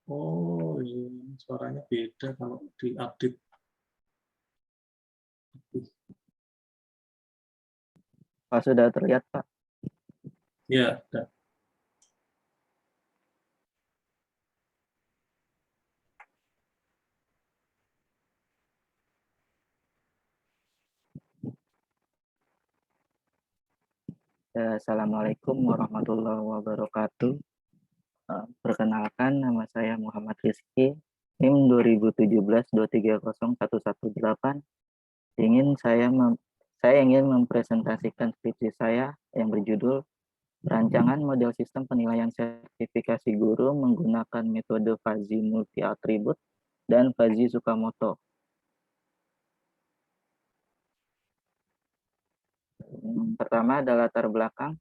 Oh, iya. Suaranya beda kalau diupdate. Pak, sudah terlihat, Pak? Ya, udah. Assalamualaikum warahmatullahi wabarakatuh. Perkenalkan, nama saya Muhammad Rizky, NIM 2017-230-118. Saya ingin mempresentasikan skripsi saya yang berjudul Rancangan Model Sistem Penilaian Sertifikasi Guru menggunakan metode Fuzzy Multi Attribute dan Fuzzy Tsukamoto. Pertama adalah latar belakang.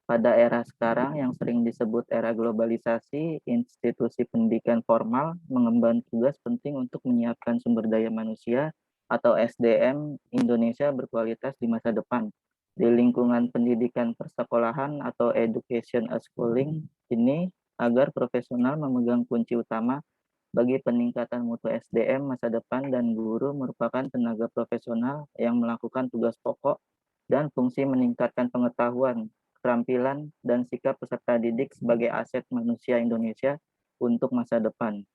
Pada era sekarang yang sering disebut era globalisasi, institusi pendidikan formal mengemban tugas penting untuk menyiapkan sumber daya manusia atau SDM Indonesia berkualitas di masa depan. Di lingkungan pendidikan persekolahan atau education as schooling ini, agar profesional memegang kunci utama bagi peningkatan mutu SDM masa depan, dan guru merupakan tenaga profesional yang melakukan tugas pokok dan fungsi meningkatkan pengetahuan, keterampilan, dan sikap peserta didik sebagai aset manusia Indonesia untuk masa depan.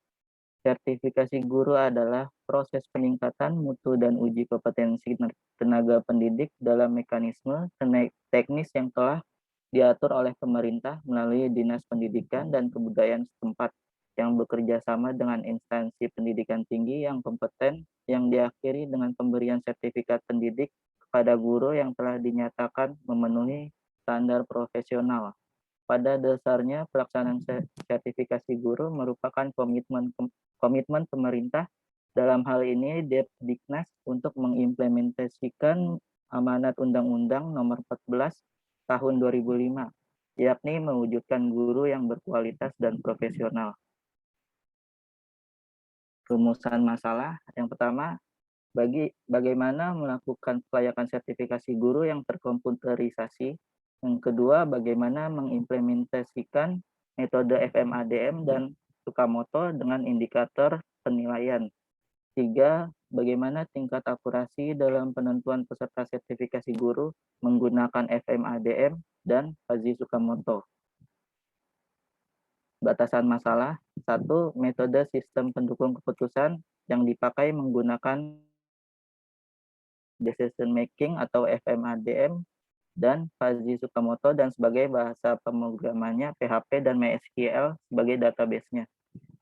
Sertifikasi guru adalah proses peningkatan mutu dan uji kompetensi tenaga pendidik dalam mekanisme teknis yang telah diatur oleh pemerintah melalui Dinas Pendidikan dan Kebudayaan setempat, yang bekerja sama dengan instansi pendidikan tinggi yang kompeten, yang diakhiri dengan pemberian sertifikat pendidik kepada guru yang telah dinyatakan memenuhi standar profesional. Pada dasarnya, pelaksanaan sertifikasi guru merupakan komitmen pemerintah, dalam hal ini Depdiknas, untuk mengimplementasikan amanat Undang-Undang Nomor 14 Tahun 2005, yakni mewujudkan guru yang berkualitas dan profesional. Rumusan masalah yang pertama, bagaimana melakukan kelayakan sertifikasi guru yang terkomputerisasi. Yang kedua, bagaimana mengimplementasikan metode FMADM dan Tsukamoto dengan indikator penilaian. Tiga, bagaimana tingkat akurasi dalam penentuan peserta sertifikasi guru menggunakan FMADM dan Fuzzy Tsukamoto. Batasan masalah. Satu, metode sistem pendukung keputusan yang dipakai menggunakan decision making atau FMADM dan Fuzzy Tsukamoto, dan sebagai bahasa pemrogramannya PHP dan MySQL sebagai database-nya.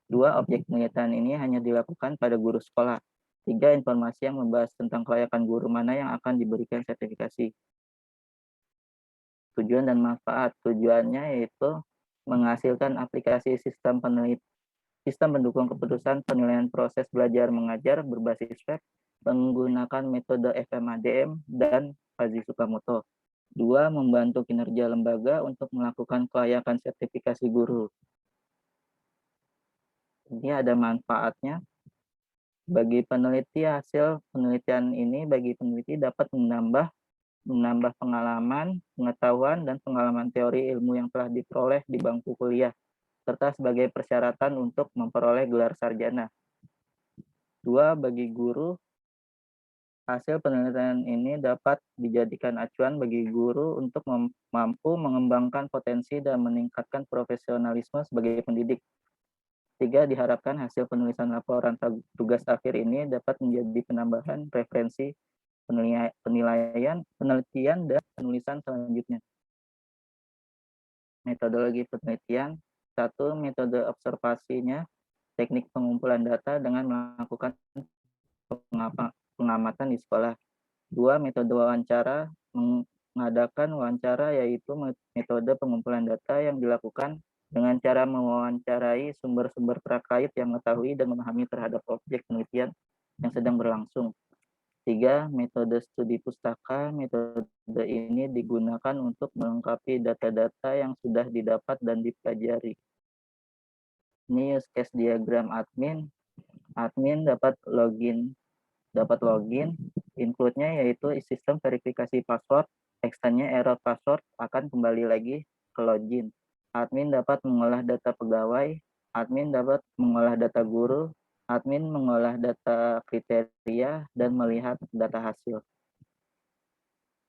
Dua, objek penelitian ini hanya dilakukan pada guru sekolah. Tiga, informasi yang membahas tentang kelayakan guru mana yang akan diberikan sertifikasi. Tujuan dan manfaat. Tujuannya yaitu menghasilkan aplikasi sistem pendukung keputusan penilaian proses belajar mengajar berbasis web menggunakan metode FMADM dan Fuzzy Tsukamoto. Dua, membantu kinerja lembaga untuk melakukan kelayakan sertifikasi guru. Ini ada manfaatnya. Bagi peneliti, hasil penelitian ini bagi peneliti dapat menambah pengalaman, pengetahuan, dan pengalaman teori ilmu yang telah diperoleh di bangku kuliah, serta sebagai persyaratan untuk memperoleh gelar sarjana. Dua, bagi guru, hasil penelitian ini dapat dijadikan acuan bagi guru untuk mampu mengembangkan potensi dan meningkatkan profesionalisme sebagai pendidik. Tiga, diharapkan hasil penulisan laporan tugas akhir ini dapat menjadi penambahan referensi penelitian dan penulisan selanjutnya. Metodologi penelitian. Satu, metode observasinya, teknik pengumpulan data dengan melakukan pengamatan di sekolah. Dua, metode wawancara, mengadakan wawancara, yaitu metode pengumpulan data yang dilakukan dengan cara mewawancarai sumber-sumber terkait yang mengetahui dan memahami terhadap objek penelitian yang sedang berlangsung. Tiga, metode studi pustaka. Metode ini digunakan untuk melengkapi data-data yang sudah didapat dan dipelajari. Ini use case diagram admin. Admin dapat login, include-nya yaitu sistem verifikasi password, extension-nya error password akan kembali lagi ke login. Admin dapat mengolah data pegawai. admin dapat mengolah data guru, admin mengolah data kriteria, dan melihat data hasil.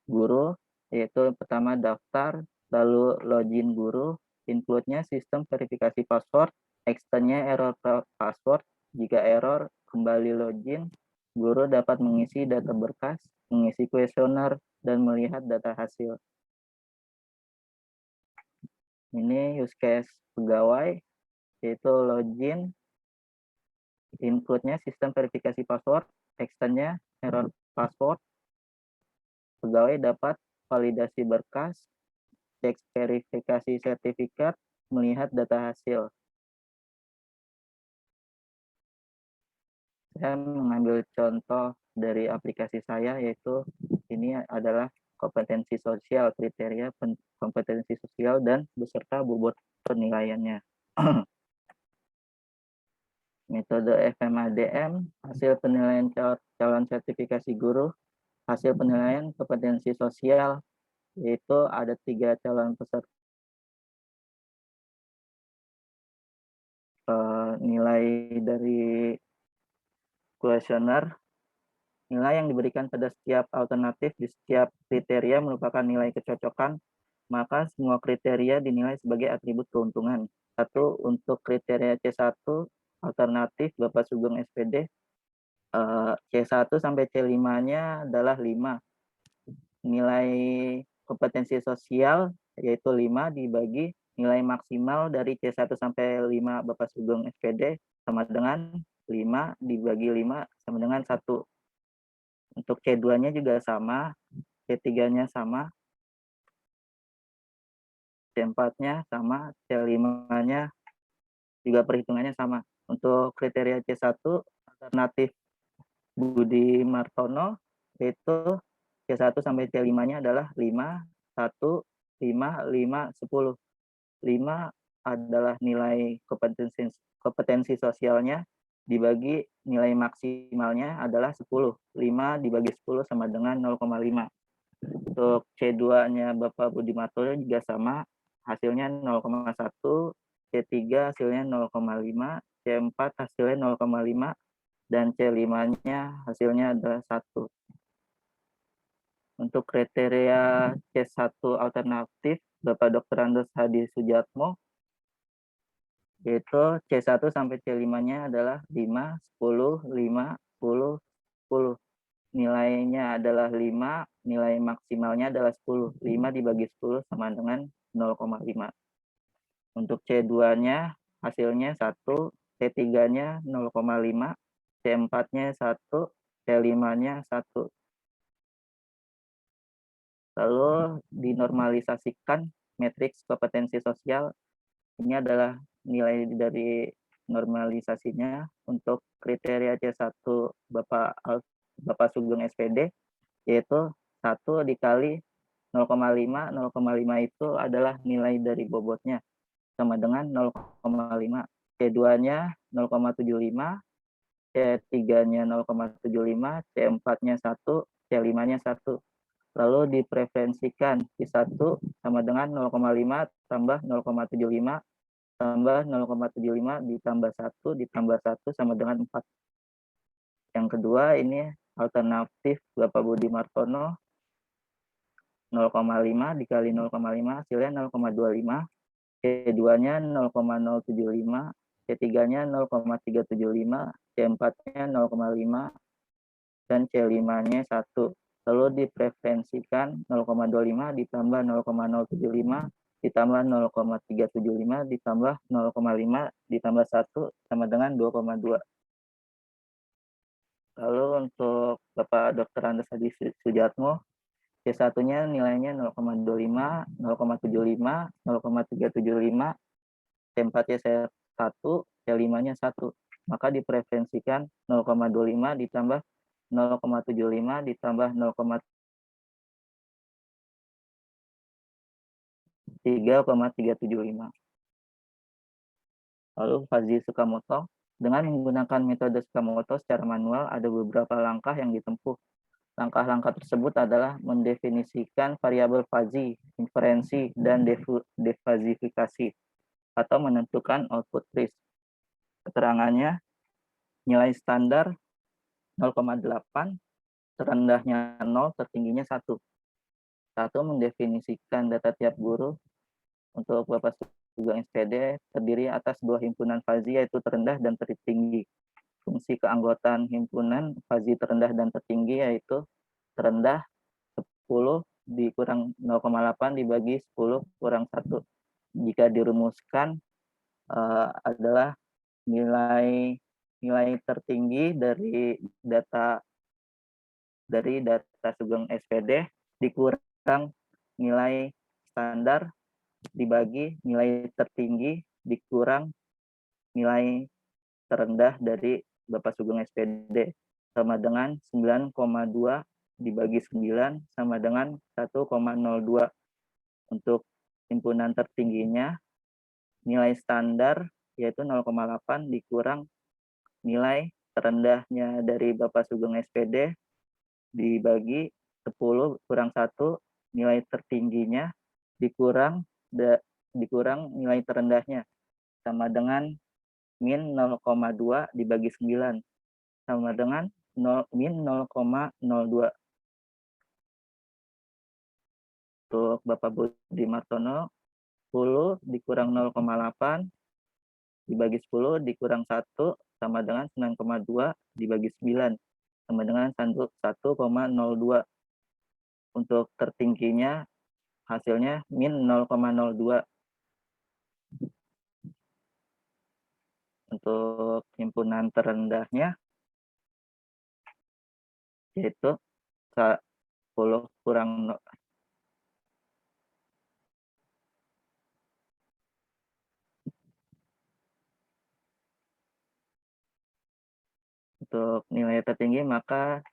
Guru, yaitu pertama daftar, lalu login guru, include-nya sistem verifikasi password, extend-nya error password, jika error kembali login, guru dapat mengisi data berkas, mengisi kuesioner, dan melihat data hasil. Ini use case pegawai, yaitu login, include-nya sistem verifikasi password, extend-nya error password, pegawai dapat validasi berkas, cek verifikasi sertifikat, melihat data hasil. Saya mengambil contoh dari aplikasi saya, yaitu ini adalah kompetensi sosial, kriteria kompetensi sosial dan beserta bobot penilaiannya. Metode FMADM, hasil penilaian calon sertifikasi guru, hasil penilaian kompetensi sosial, yaitu ada 3 calon peserta. Nilai dari kuesioner, nilai yang diberikan pada setiap alternatif di setiap kriteria merupakan nilai kecocokan, maka semua kriteria dinilai sebagai atribut keuntungan. Satu, untuk kriteria C1 alternatif Bapak Sugeng SPD, C1 sampai C5-nya adalah 5. Nilai kompetensi sosial yaitu 5 dibagi nilai maksimal dari C1 sampai 5 Bapak Sugeng SPD sama dengan 5 dibagi 5 sama dengan 1. Untuk C2-nya juga sama, C3-nya sama, C4-nya sama, C5-nya juga perhitungannya sama. Untuk kriteria C1 alternatif Budi Martono, yaitu C1 sampai C5-nya adalah 5, 1, 5, 5, 10. 5 adalah nilai kompetensi sosialnya, dibagi nilai maksimalnya adalah 10. 5 dibagi 10 sama dengan 0,5. Untuk C2-nya Bapak Budi Martono juga sama, hasilnya 0,1, C3 hasilnya 0,5, C4 hasilnya 0,5, dan C5-nya hasilnya adalah 1. Untuk kriteria C1 alternatif Bapak Dr. Andes Hadi Sujatmo, yaitu C1 sampai C5-nya adalah 5, 10, 5, 10, 10. Nilainya adalah 5, nilai maksimalnya adalah 10. 5 dibagi 10 sama dengan 0,5. Untuk C2-nya hasilnya 1, C3-nya 0,5, C4-nya 1, C5-nya 1. Lalu dinormalisasikan matriks kompetensi sosial. Ini adalah nilai dari normalisasinya untuk kriteria C1 Bapak Sugeng SPD, yaitu 1 dikali 0,5. 0,5 itu adalah nilai dari bobotnya sama dengan 0,5. C2-nya 0,75, C3-nya 0,75, C4-nya 1, C5-nya 1. Lalu dipreferensikan C1 sama dengan 0,5 tambah 0,75 tambah 0,75 ditambah 1 ditambah 1 sama dengan 4. Yang kedua ini alternatif Bapak Budi Martono, 0,5 dikali 0,5 hasilnya 0,25, C2-nya 0,075, C3-nya 0,375, C4-nya 0,5, dan C5-nya 1. Lalu dipreferensikan 0,25 ditambah 0,075 ditambah 0,375 ditambah 0,5 ditambah 1 sama dengan 2,2. Lalu untuk Bapak Dr. Andes Hadi Sujatmo, C1-nya nilainya 0,25, 0,75, 0,375, C4-nya 1, C5-nya 1. Maka dipreferensikan 0,25 ditambah 0,75 ditambah 0,375. Lalu Fazli Sukamoto, dengan menggunakan metode Sukamoto secara manual ada beberapa langkah yang ditempuh. Langkah-langkah tersebut adalah mendefinisikan variabel fazi, inferensi, dan defazifikasi, atau menentukan output risk. keterangannya nilai standar 0,8, terendahnya 0, tertingginya 1. 1 mendefinisikan data tiap guru untuk Bapak Sugeng SPD terdiri atas 2 himpunan fazi yaitu terendah dan tertinggi. Fungsi keanggotaan himpunan fazi terendah dan tertinggi yaitu terendah 10 dikurang 0,8 dibagi 10 kurang 1. Jika dirumuskan adalah nilai tertinggi dari data Sugeng SPD dikurang nilai standar dibagi nilai tertinggi dikurang nilai terendah dari Bapak Sugeng SPD sama dengan 9,2 dibagi 9 sama dengan 1,02. Untuk himpunan tertingginya nilai standar yaitu 0,8 dikurang nilai terendahnya dari Bapak Sugeng SPD dibagi 10 kurang 1 nilai tertingginya dikurang nilai terendahnya sama dengan min 0,2 dibagi 9 sama dengan min 0,02. Untuk Bapak Budi Martono 10 dikurang 0,8 dibagi 10 dikurang 1 sama dengan 9,2 dibagi 9 sama dengan 1,02. Untuk tertingginya hasilnya min 0,02. Untuk himpunan terendahnya yaitu 10 kurang untuk nilai tertinggi maka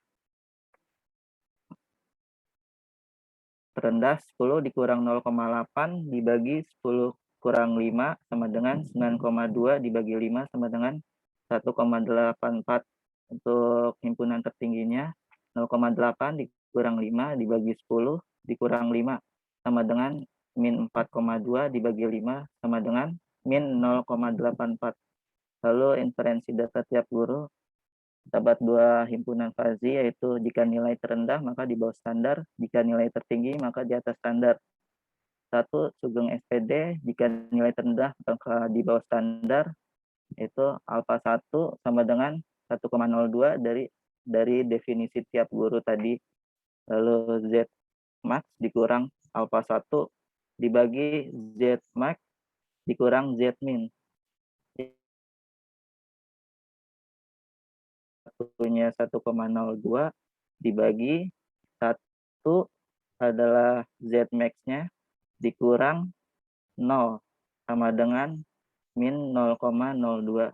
terendah 10 dikurang 0,8 dibagi 10 kurang 5 sama dengan 9,2 dibagi 5 sama dengan 1,84. Untuk himpunan tertingginya 0,8 dikurang 5 dibagi 10 dikurang 5 sama dengan min 4,2 dibagi 5 sama dengan min 0,84. Lalu inferensi data tiap guru dapat 2 himpunan fazi yaitu jika nilai terendah maka di bawah standar, jika nilai tertinggi maka di atas standar. 1 Sugeng SPD jika nilai terendah maka di bawah standar yaitu alfa 1 sama dengan 1,02 dari definisi tiap guru tadi. Lalu Z max dikurang alfa 1 dibagi Z max dikurang Z min. Satunya 1,02 dibagi 1 adalah Z max-nya dikurang 0 sama dengan min 0,02.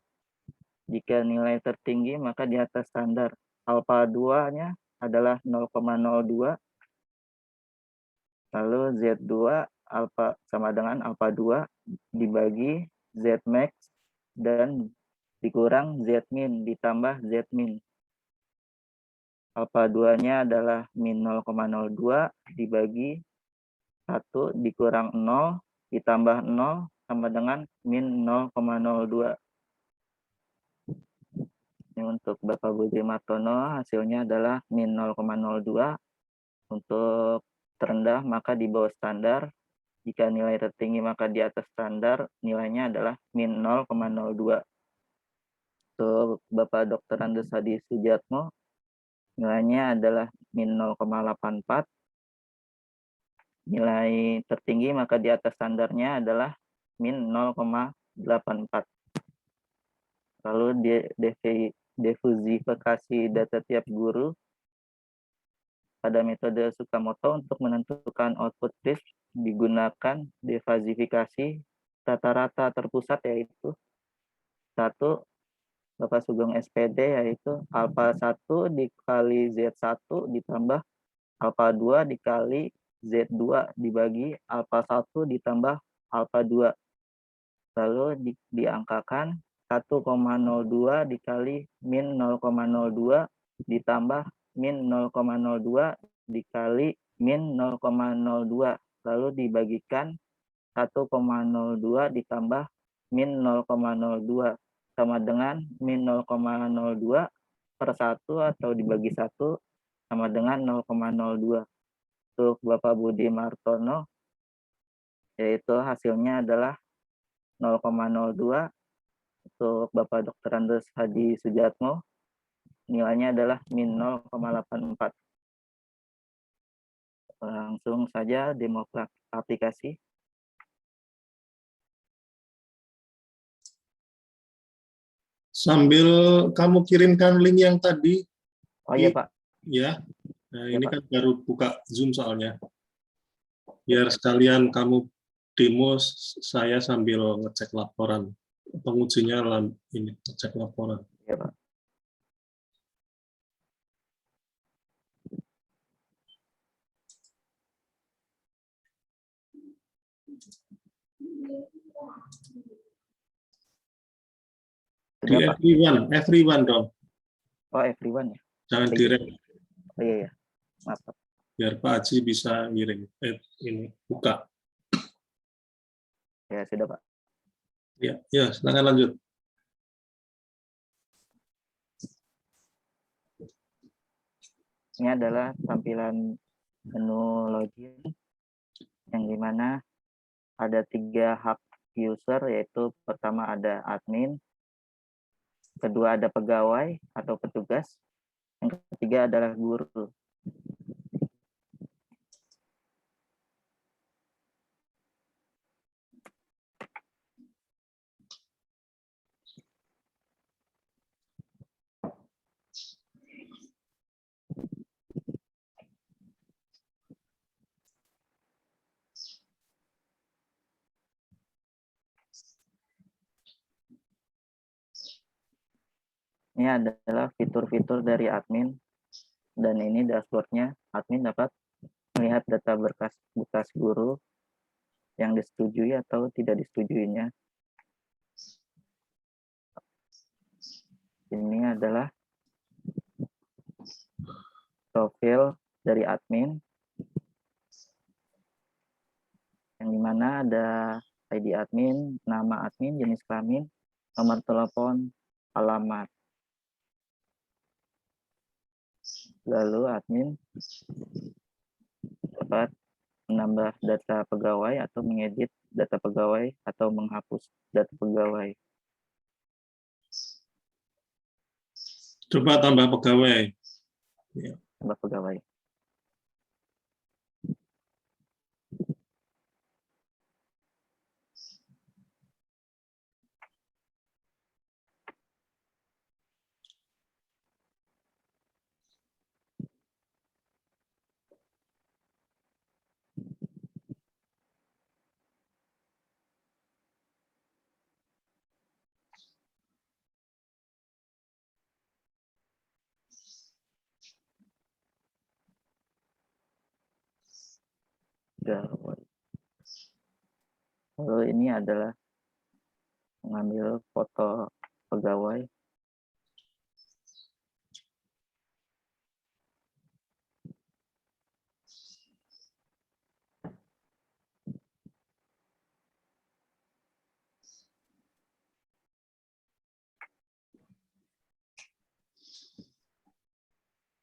Jika nilai tertinggi maka di atas standar. Alfa 2-nya adalah 0,02. Lalu Z2 alfa sama dengan alfa 2 dibagi Z max dan dikurang Z min ditambah Z min. Alfa 2-nya adalah min 0,02 dibagi 1 dikurang 0 ditambah 0 sama dengan min 0,02. Ini untuk Bapak Budi Martono hasilnya adalah min 0,02. Untuk terendah maka di bawah standar. Jika nilai tertinggi maka di atas standar, nilainya adalah min 0,02. Untuk Bapak Dr. Andes Hadi Sujatmo, nilainya adalah min 0,84. Nilai tertinggi maka di atas standarnya adalah min 0,84. Lalu diversifikasi data tiap guru pada metode Tsukamoto untuk menentukan output list digunakan defasifikasi rata-rata terpusat yaitu 1 Bapak Sugeng SPD yaitu alfa 1 dikali Z1 ditambah alfa 2 dikali Z2 dibagi alfa 1 ditambah alfa 2. Lalu diangkakan 1,02 dikali min 0,02 ditambah min 0,02 dikali min 0,02 lalu dibagikan 1,02 ditambah min 0,02 sama dengan min 0,02 per 1 atau dibagi 1 sama dengan 0,02. Untuk Bapak Budi Martono, yaitu hasilnya adalah 0,02. Untuk Bapak Dr. Andes Hadi Sujatmo, nilainya adalah min 0,84. Langsung saja demo aplikasi. Sambil kamu kirimkan link yang tadi. Oh iya Pak. Ya, nah, Ya, ini Pak. kan baru buka Zoom soalnya. Biar sekalian kamu demo, saya sambil ngecek laporan. Pengujinya ini ngecek laporan. Ya, Pak. Di Sudah, Pak. everyone dong. Oh, everyone ya. Jangan Oh, direct. Oh iya ya. Maaf, Pak. Biar Pak Haji bisa ngirim. Ini buka. Ya, sudah, Pak. Ya, silakan lanjut. Ini adalah tampilan menu login yang dimana ada 3 hak user, yaitu pertama ada admin, kedua ada pegawai atau petugas, yang ketiga adalah guru. Ini adalah fitur-fitur dari admin, dan ini dashboardnya. Admin dapat melihat data bekas guru yang disetujui atau tidak disetujuinya. Ini adalah profil dari admin, yang dimana ada ID admin, nama admin, jenis kelamin, nomor telepon, alamat. Lalu admin dapat menambah data pegawai atau mengedit data pegawai atau menghapus data pegawai. Coba tambah pegawai. Ya. Tambah pegawai. Lalu ini adalah mengambil foto pegawai.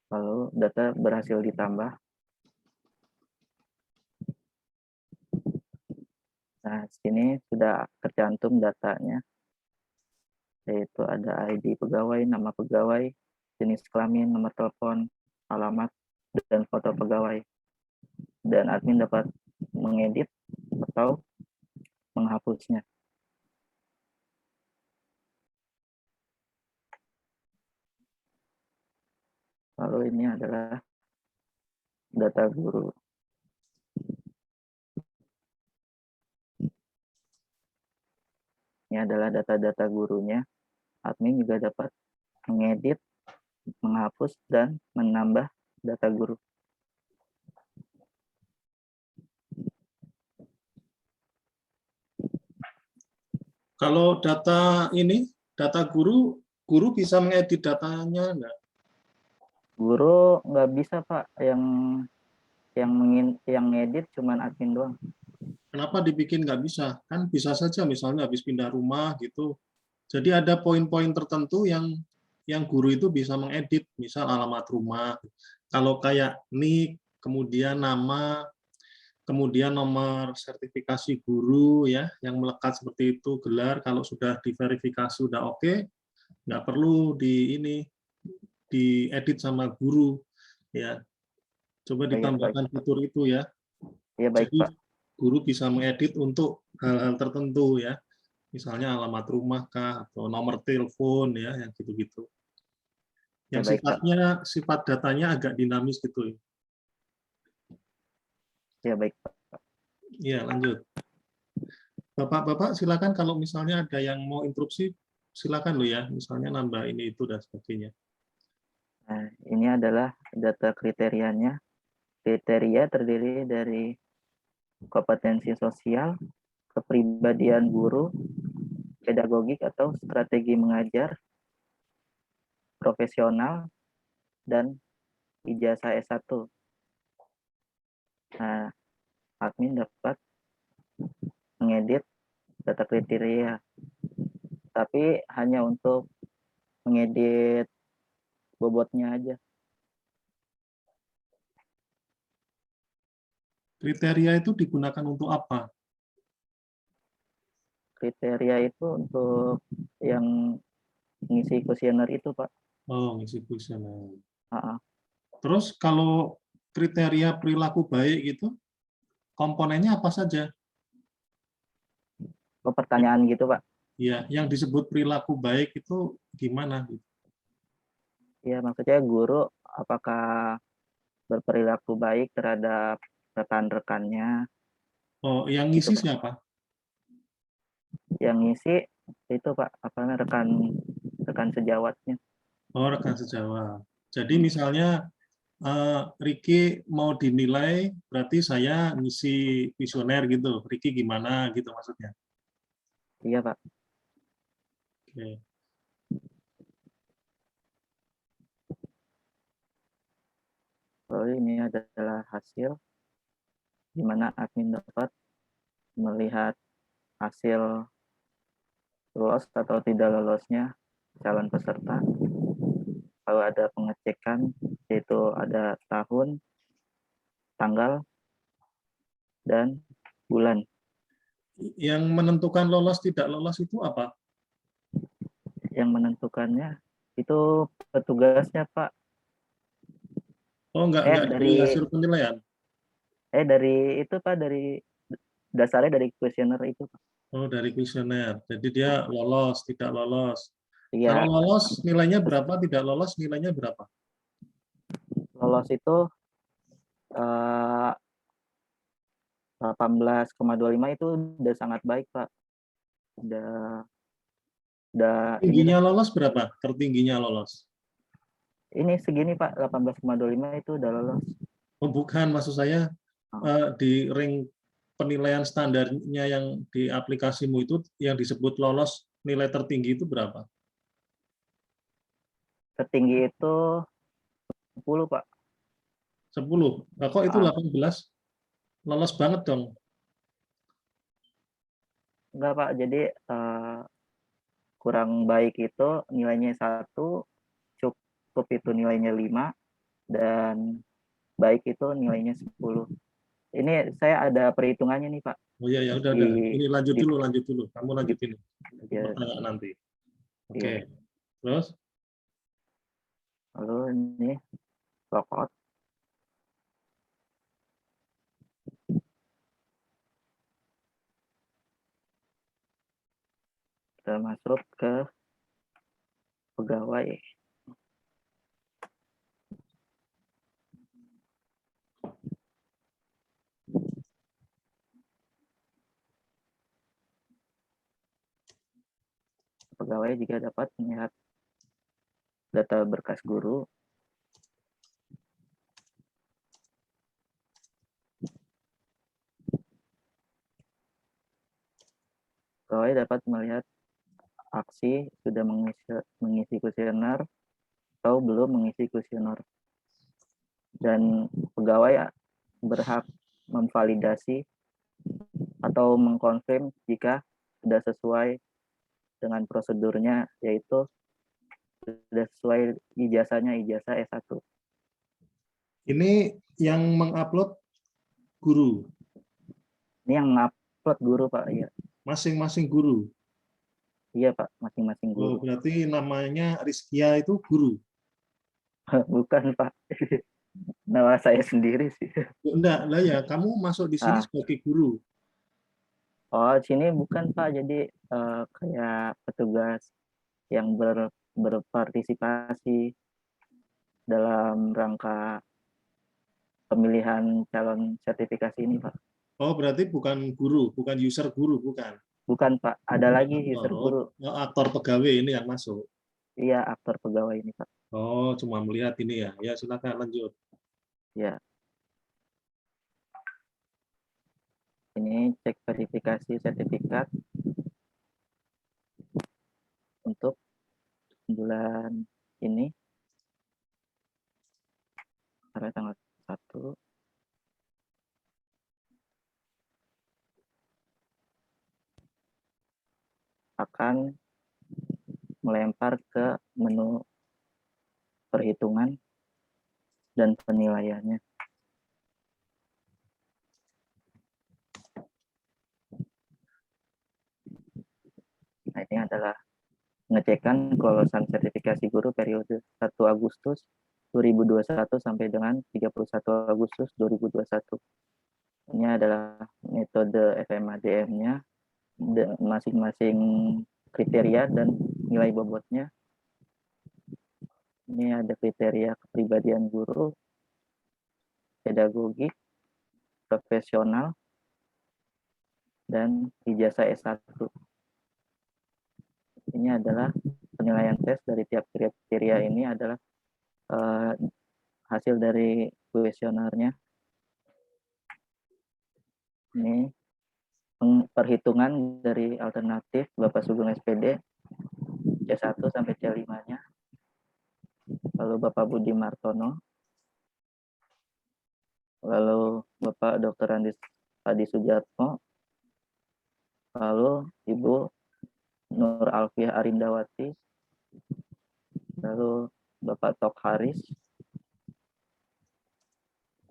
Lalu data berhasil ditambah. Nah, sini sudah tercantum datanya, yaitu ada ID pegawai, nama pegawai, jenis kelamin, nomor telepon, alamat, dan foto pegawai. Dan admin dapat mengedit atau menghapusnya. Lalu ini adalah data guru. Ini adalah data-data gurunya. Admin juga dapat mengedit, menghapus, dan menambah data guru. Kalau data ini, data guru bisa mengedit datanya enggak? Guru nggak bisa, Pak. Yang ngedit cuman admin doang. Kenapa dibikin nggak bisa? Kan bisa saja misalnya habis pindah rumah gitu, Jadi ada poin-poin tertentu yang guru itu bisa mengedit, misal alamat rumah. Kalau kayak nik, kemudian nama, kemudian nomor sertifikasi guru ya, yang melekat seperti itu, gelar. Kalau sudah diverifikasi sudah oke, nggak perlu diedit sama guru ya. Coba Oh, iya, baik. ditambahkan fitur itu ya. Iya, baik, Jadi Pak. guru bisa mengedit untuk hal-hal tertentu ya. Misalnya alamat rumah kah atau nomor telepon ya, yang gitu-gitu. Ya, Yang baik, Pak. sifat datanya agak dinamis gitu. Ya, baik, Pak. Iya, lanjut. Bapak-bapak silakan kalau misalnya ada yang mau interupsi, silakan lo ya, misalnya nambah ini itu dan sebagainya. Nah, ini adalah data kriterianya. Kriteria terdiri dari kompetensi sosial, kepribadian guru, pedagogik atau strategi mengajar, profesional, dan ijazah S1. Nah, admin dapat mengedit data kriteria, tapi hanya untuk mengedit bobotnya aja. Kriteria itu digunakan untuk apa? Kriteria itu untuk yang ngisi kuesioner itu, Pak. Oh, ngisi kuesioner. Ah, Terus kalau kriteria perilaku baik itu, komponennya apa saja? oh, pertanyaan gitu, Pak. Ya, yang disebut perilaku baik itu gimana? Ya, maksudnya guru apakah berperilaku baik terhadap rekan-rekannya, Oh, yang gitu, ngisi Pak. siapa? Yang ngisi itu, Pak, apa namanya, rekan sejawatnya. Oh, rekan sejawat. Jadi misalnya Riki mau dinilai, berarti saya ngisi visioner gitu. Riki gimana gitu maksudnya. Iya, Pak. Oke. Lalu ini adalah hasil di mana admin dapat melihat hasil lolos atau tidak lolosnya calon peserta. Lalu ada pengecekan, yaitu ada tahun, tanggal, dan bulan. Yang menentukan lolos tidak lolos itu apa? Yang menentukannya itu petugasnya, Pak. Oh, enggak dari Dari hasil penilaian. dari itu, Pak, dari dasarnya dari kuesioner itu, Pak. Oh, dari kuesioner. Jadi dia lolos, tidak lolos. Kalau Iya, lolos nilainya berapa, tidak lolos nilainya berapa? lolos itu 18,25 itu udah sangat baik, Pak. Udah inilah. Tingginya lolos berapa? Tertingginya lolos. Ini segini, Pak, 18,25 itu udah lolos. Oh, bukan, maksud saya Oh, di ring penilaian standarnya yang di aplikasimu itu yang disebut lolos nilai tertinggi itu berapa? tertinggi itu 10, Pak. 10. Nah, kok itu Ah, 18? Lolos banget dong. enggak, Pak. Jadi kurang baik itu nilainya 1, cukup itu nilainya 5, dan baik itu nilainya 10. Ini saya ada perhitungannya nih, Pak. Oh iya, ya udah. Di, Ini di, lanjut dulu. Kamu di lanjutin. Aku ya, pertanyaan nanti. Oke. ya. Terus Lalu ini logout. Kita masuk ke pegawai. Pegawai juga dapat melihat data berkas guru. Pegawai dapat melihat aksi sudah mengisi kuesioner atau belum mengisi kuesioner. Dan pegawai berhak memvalidasi atau mengkonfirm jika sudah sesuai dengan prosedurnya, yaitu sudah sesuai ijazahnya, ijazah S1. Ini yang mengupload guru, Ini yang ngupload guru, Pak. Iya, masing-masing guru. iya Pak, masing-masing Oh, guru. berarti namanya Rizkia itu guru. Bukan Pak, nama saya sendiri sih. Oh, enggak, lah ya, kamu masuk di sini Ah, sebagai guru. oh sini bukan Pak, jadi kayak petugas yang berpartisipasi dalam rangka pemilihan calon sertifikasi ini Pak. Oh, berarti bukan guru, bukan user guru, bukan. Bukan Pak, ada lagi Aktor, user guru. aktor pegawai ini yang masuk. Iya, aktor pegawai ini Pak. Oh, cuma melihat ini ya. Ya, silakan lanjut. Ya, ini cek verifikasi sertifikat untuk bulan ini sampai tanggal 1. Akan melempar ke menu perhitungan dan penilaiannya. Nah, ini adalah pengecekan kelolosan sertifikasi guru periode 1 Agustus 2021 sampai dengan 31 Agustus 2021. Ini adalah metode FMADM-nya, masing-masing kriteria dan nilai bobotnya. Ini ada kriteria kepribadian guru, pedagogik, profesional, dan ijazah S1. Ini adalah penilaian tes dari tiap kriteria ini adalah hasil dari kuesionernya. Ini perhitungan dari alternatif Bapak Sugeng SPD C1 sampai C5-nya. Lalu Bapak Budi Martono. Lalu Bapak Dr. Adi Sujatmo. Lalu Ibu Nur Alfiah Arindawati. Lalu Bapak Tok Haris.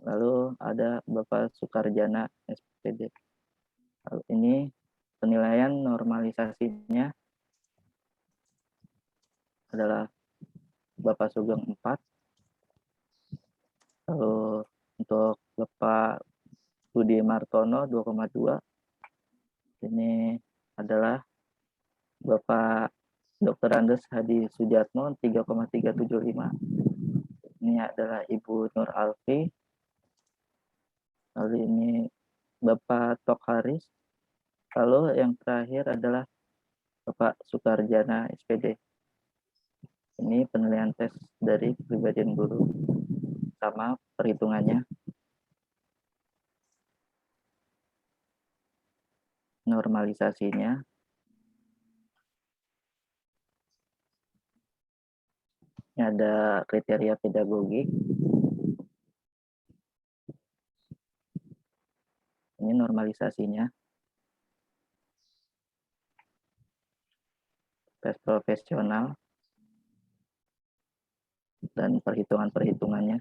Lalu ada Bapak Sukarjana SPD. Lalu ini penilaian normalisasinya adalah Bapak Sugeng 4. Lalu untuk Bapak Budi Martono 2,2. Ini adalah Bapak Dr. Andes Hadi Sujatmo 3,375. Ini adalah Ibu Nur Alfi. Lalu ini Bapak Tok Haris. Lalu yang terakhir adalah Bapak Sukarjana SPD. Ini penilaian tes dari kepribadian guru sama perhitungannya. Normalisasinya. Ini ada kriteria pedagogik. Ini normalisasinya. Tes profesional. Dan perhitungan-perhitungannya.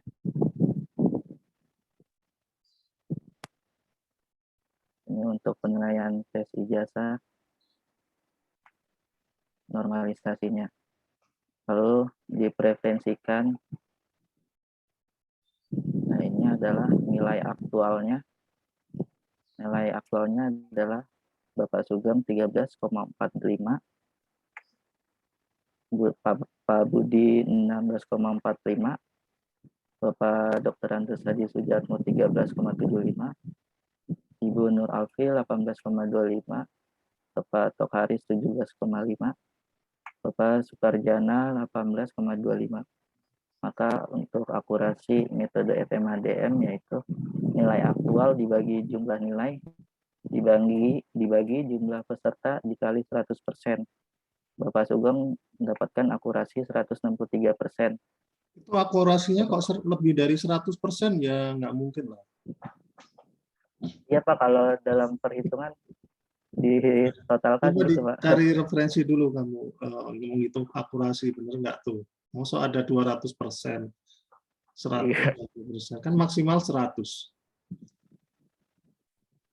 Ini untuk penilaian tes ijazah, normalisasinya. Lalu dipreferensikan. Nah, ini adalah nilai aktualnya. Nilai aktualnya adalah Bapak Sugeng 13,45. Pak Budi 16,45. Bapak Dr. Andes Hadi Sujatmo 13,75. Ibu Nur Alfi 18,25. Bapak Tok Haris 17,5. Bapak Sukarjana 18,25. Maka untuk akurasi metode FMADM yaitu nilai aktual dibagi jumlah nilai dibagi jumlah peserta dikali 100%. Bapak Sugeng mendapatkan akurasi 163%. Itu akurasinya kok lebih dari 100%? Ya nggak mungkin lah. Iya Pak, kalau dalam perhitungan ditotalkan Coba gitu, Pak. dicari referensi dulu kamu, menghitung akurasi, bener nggak tuh? Masa ada 200%, Iya, 120%, kan maksimal 100.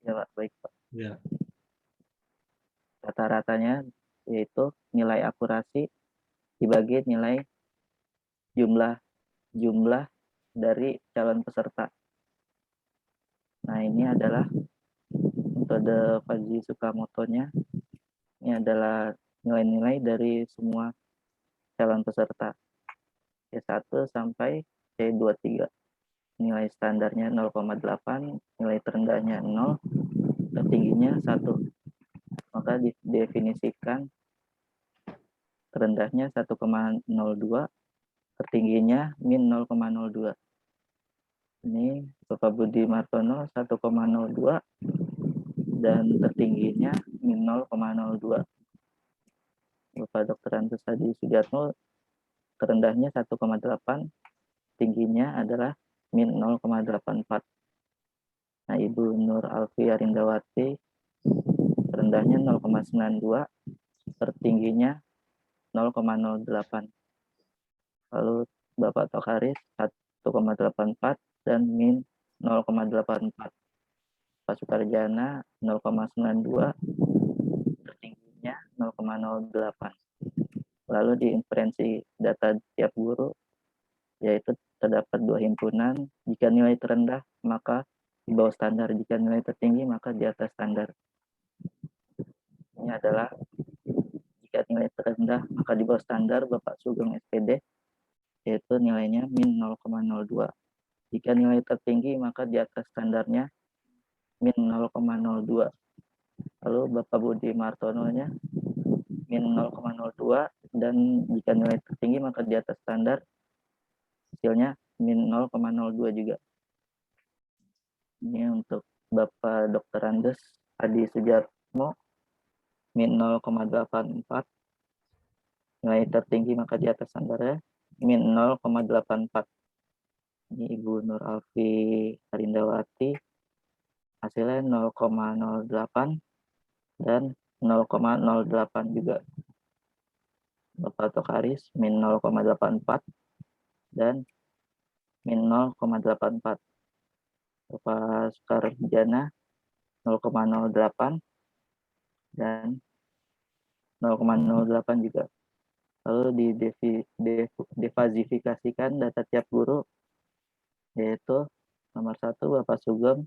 ya Pak, baik Pak. Ya. Rata-ratanya yaitu nilai akurasi dibagi nilai jumlah jumlah dari calon peserta. Nah, ini adalah metode Fuzzy Tsukamoto-nya. Ini adalah nilai-nilai dari semua calon peserta. C1 sampai C23. Nilai standarnya 0,8, nilai terendahnya 0, tertingginya 1. Maka didefinisikan terendahnya 1,02, tertingginya min 0,02. Ini Bapak Budi Martono 1,02 dan tertingginya min 0,02. Bapak Dr. Antus Hadi Sudiatmo terendahnya 1,8, tingginya adalah min 0,84. Nah, Ibu Nur Alfi Arindawati terendahnya 0,92, tertingginya 0,08. Lalu Bapak Tokaris 1,84 dan min 0,84. Pak Sukarjana 0,92, tertingginya 0,08. Lalu di inferensi data tiap guru, yaitu terdapat 2 himpunan. Jika nilai terendah, maka di bawah standar. Jika nilai tertinggi, maka di atas standar. Ini adalah jika nilai terendah, maka di bawah standar Bapak Sugeng SPD, yaitu nilainya min 0,02. Jika nilai tertinggi, maka di atas standarnya min 0,02. Lalu Bapak Budi Martono-nya min 0,02, dan jika nilai tertinggi maka di atas standar, hasilnya min 0,02 juga. Ini untuk Bapak Dr. Andes Hadi Sudiatmo min 0,84, nilai tertinggi maka di atas standarnya min 0,84. Ini Ibu Nur Alfi Arindawati hasilnya 0,08 dan 0,08 juga. Bapak Tokaris min 0,84 dan min 0,84. Bapak Sukarjana 0,08 dan 0,08 juga. Lalu difazifikasikan data tiap guru, yaitu nomor 1 Bapak Sugeng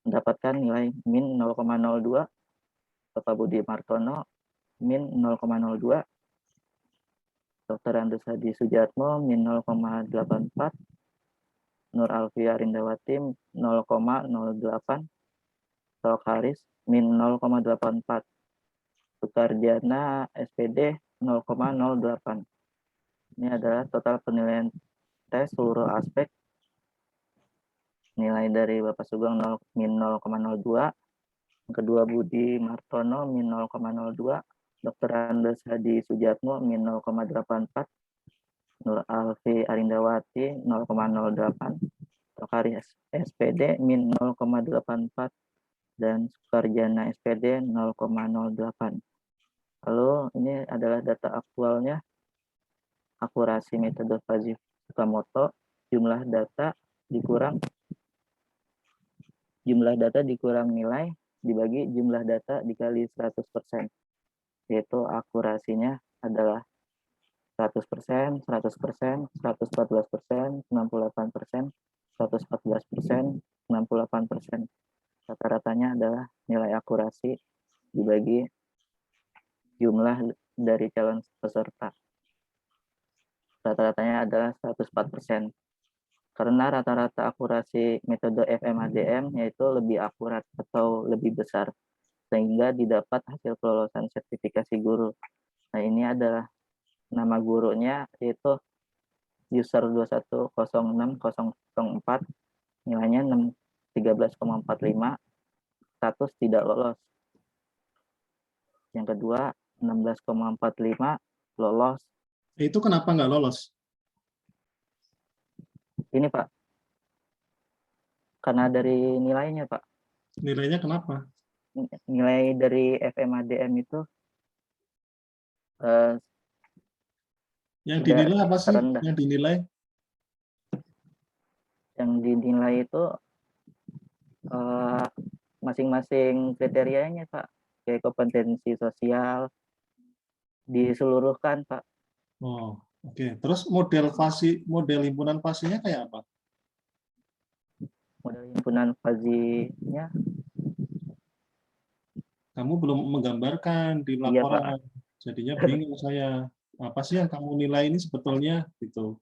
mendapatkan nilai min 0,02, Bapak Budi Martono min 0,02, Dr. Andes Hadi Sudiatmo min 0,84, Nur Alfi Arindawati 0,08, Tokaris min 0,84, Sukarjana SPD 0,08. Ini adalah total penilaian tes seluruh aspek. Nilai dari Bapak Sugeng min 0,02, kedua Budi Martono min 0,02, Dr. Andes Hadi Sudiatmo min 0,84, Nur Alfi Arindawati 0,08, Tokaris SPD min 0,84, dan Sukarjana SPD 0,08. Lalu ini adalah data aktualnya, akurasi metode Fuzzy Tsukamoto, jumlah data dikurang nilai dibagi jumlah data dikali 100%, yaitu akurasinya adalah 100%, 100%, 114%, 68%, 114%, 68%. Rata-ratanya adalah nilai akurasi dibagi jumlah dari calon peserta. Rata-ratanya adalah 104%. Karena rata-rata akurasi metode FMADM yaitu lebih akurat atau lebih besar, sehingga didapat hasil kelolosan sertifikasi guru. Nah, ini adalah nama gurunya, yaitu user 2106004, nilainya 13,45, status tidak lolos. Yang kedua 16,45 lolos. Itu kenapa nggak lolos? Ini Pak, karena dari nilainya Pak. Nilainya kenapa? nilai dari FMADM itu eh, Yang tidak dinilai apa sih? terendah. Yang dinilai? Yang dinilai itu masing-masing kriterianya, Pak. Kayak kompetensi sosial diseluruhkan, Pak. Oh, oke. Terus model himpunan fasinya kayak apa? Model himpunan FASI-nya, Kamu belum menggambarkan di iya, Pak. laporan. Jadinya bingung saya. Apa sih yang kamu nilai ini sebetulnya? Gitu.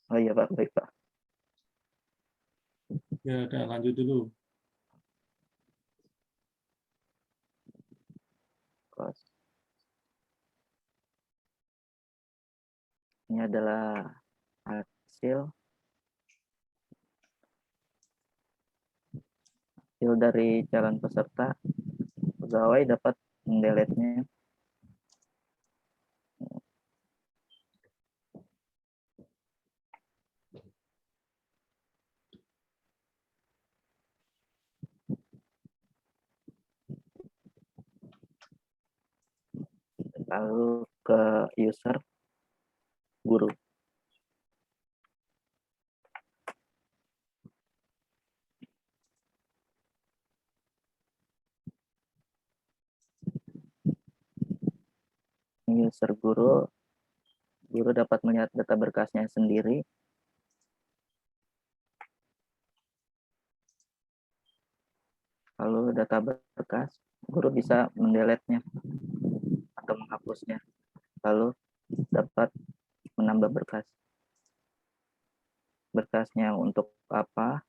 Oh iya, Pak. Baik, Pak. Ya, udah lanjut dulu. Kos. Ini adalah hasil dari calon peserta. Pegawai dapat mendeletnya. Lalu ke user guru. User guru dapat melihat data berkasnya sendiri. Lalu data berkas, guru bisa mendeletnya atau menghapusnya. Lalu dapat menambah berkas. Berkasnya untuk apa,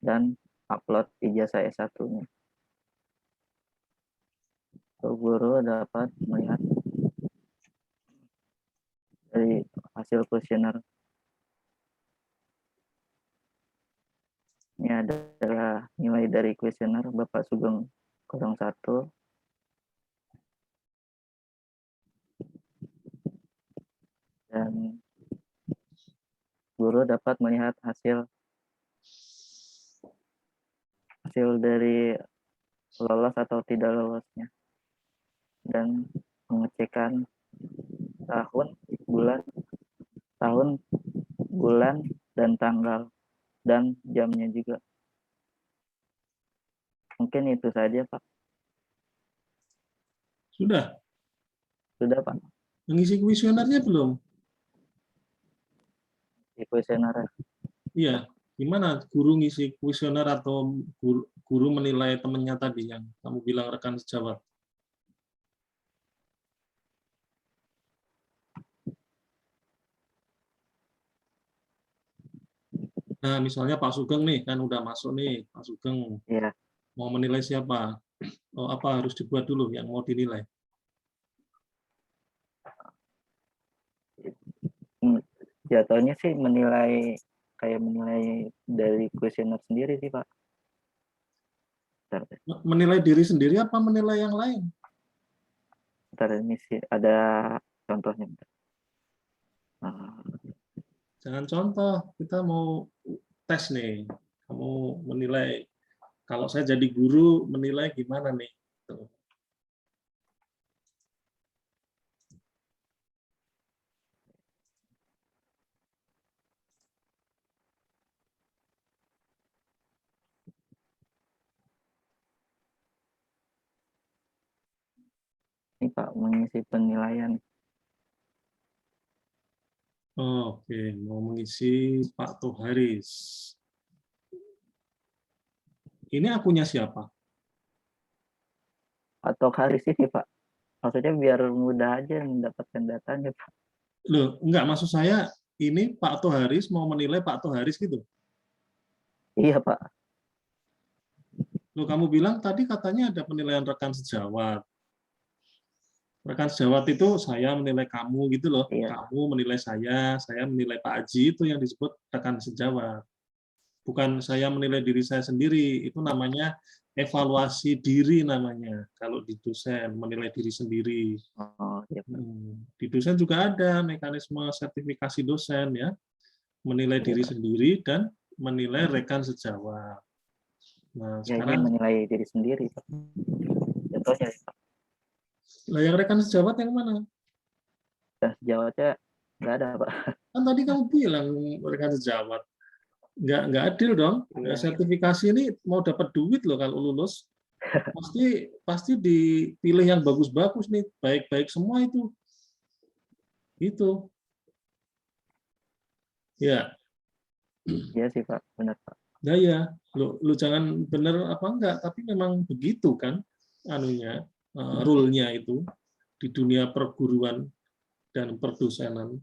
dan upload ijazah S1-nya. Lalu guru dapat melihat dari hasil kuesioner. Ini adalah nilai dari kuesioner Bapak Sugeng 01. Dan guru dapat melihat hasil dari lolos atau tidak lolosnya. Dan mengecekkan tahun, bulan, dan tanggal, dan jamnya juga. Mungkin itu saja, Pak. Sudah? Sudah, Pak. Mengisi kuesionernya belum? Di kuesioner. Iya. Gimana guru ngisi kuesioner atau guru menilai temannya tadi yang kamu bilang rekan sejawat? Nah, misalnya Pak Sugeng nih, kan udah masuk nih, Pak Sugeng. Ya. Mau menilai siapa? Oh, apa harus dibuat dulu yang mau dinilai? Jatuhnya sih menilai dari kuesioner sendiri sih, Pak. Menilai diri sendiri apa menilai yang lain? Bentar, ini sih ada contohnya. Jangan contoh, kita mau tes nih. Kamu menilai, kalau saya jadi guru, menilai gimana nih? Tuh. Ini Pak, mengisi penilaian. Oke, mau mengisi Pak Toharis. Ini akunnya siapa? Atau hari sih, Pak. Maksudnya biar mudah aja mendapatkan datanya, Pak. Loh, enggak, maksud saya ini Pak Toharis mau menilai Pak Toharis gitu. Iya, Pak. Loh, kamu bilang tadi katanya ada penilaian rekan sejawat. Rekan sejawat itu saya menilai kamu gitu loh. Iya. Kamu menilai saya menilai Pak Aji, itu yang disebut rekan sejawat. Bukan saya menilai diri saya sendiri, itu namanya evaluasi diri namanya. Kalau di dosen menilai diri sendiri. Oh, iya, Pak. Di dosen juga ada mekanisme sertifikasi dosen ya, menilai Iya, diri Pak. sendiri dan menilai rekan sejawat. Nah, Ya, ini sekarang menilai diri sendiri, Pak. Contohnya, Pak, lah yang rekan sejawat yang mana? sejawatnya nggak ada, Pak. Kan tadi kamu bilang rekan sejawat. Nggak adil dong. Iya. Sertifikasi ini mau dapat duit loh kalau lulus. Pasti dipilih yang bagus-bagus nih, baik-baik semua itu. Itu. Ya, Iya sih, Pak. Benar, Pak. nah ya, lu jangan bener apa enggak, tapi memang begitu kan anunya, rule-nya itu di dunia perguruan dan perdosenan.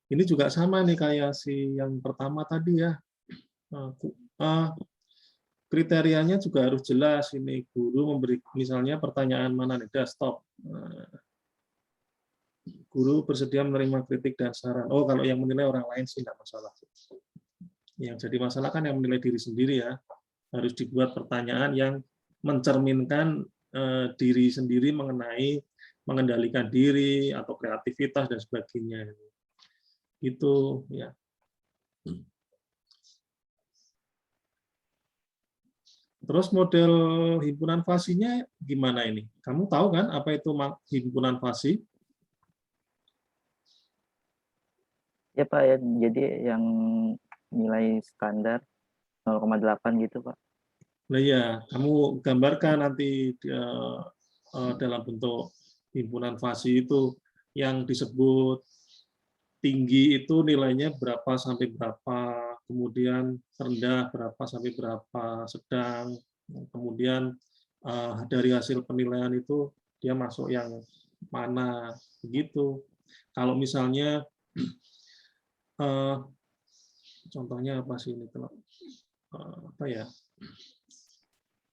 Ini juga sama nih kayak si yang pertama tadi ya. Kriterianya juga harus jelas. Ini guru memberi misalnya pertanyaan mana nih, stop. Guru bersedia menerima kritik dan saran. Oh, kalau yang menilai orang lain sih enggak masalah. Yang jadi masalah kan yang menilai diri sendiri ya. Harus dibuat pertanyaan yang mencerminkan diri sendiri mengenai mengendalikan diri atau kreativitas dan sebagainya. Itu ya. Terus model himpunan fasinya gimana ini? Kamu tahu kan apa itu himpunan fasi? Ya, Pak, ya. Jadi yang nilai standar 0,8 gitu, Pak. Nah ya, kamu gambarkan nanti dalam bentuk himpunan fasi itu yang disebut tinggi itu nilainya berapa sampai berapa, kemudian rendah berapa sampai berapa, sedang, kemudian dari hasil penilaian itu dia masuk yang mana, begitu. Kalau misalnya contohnya apa sih ini? Apa ya?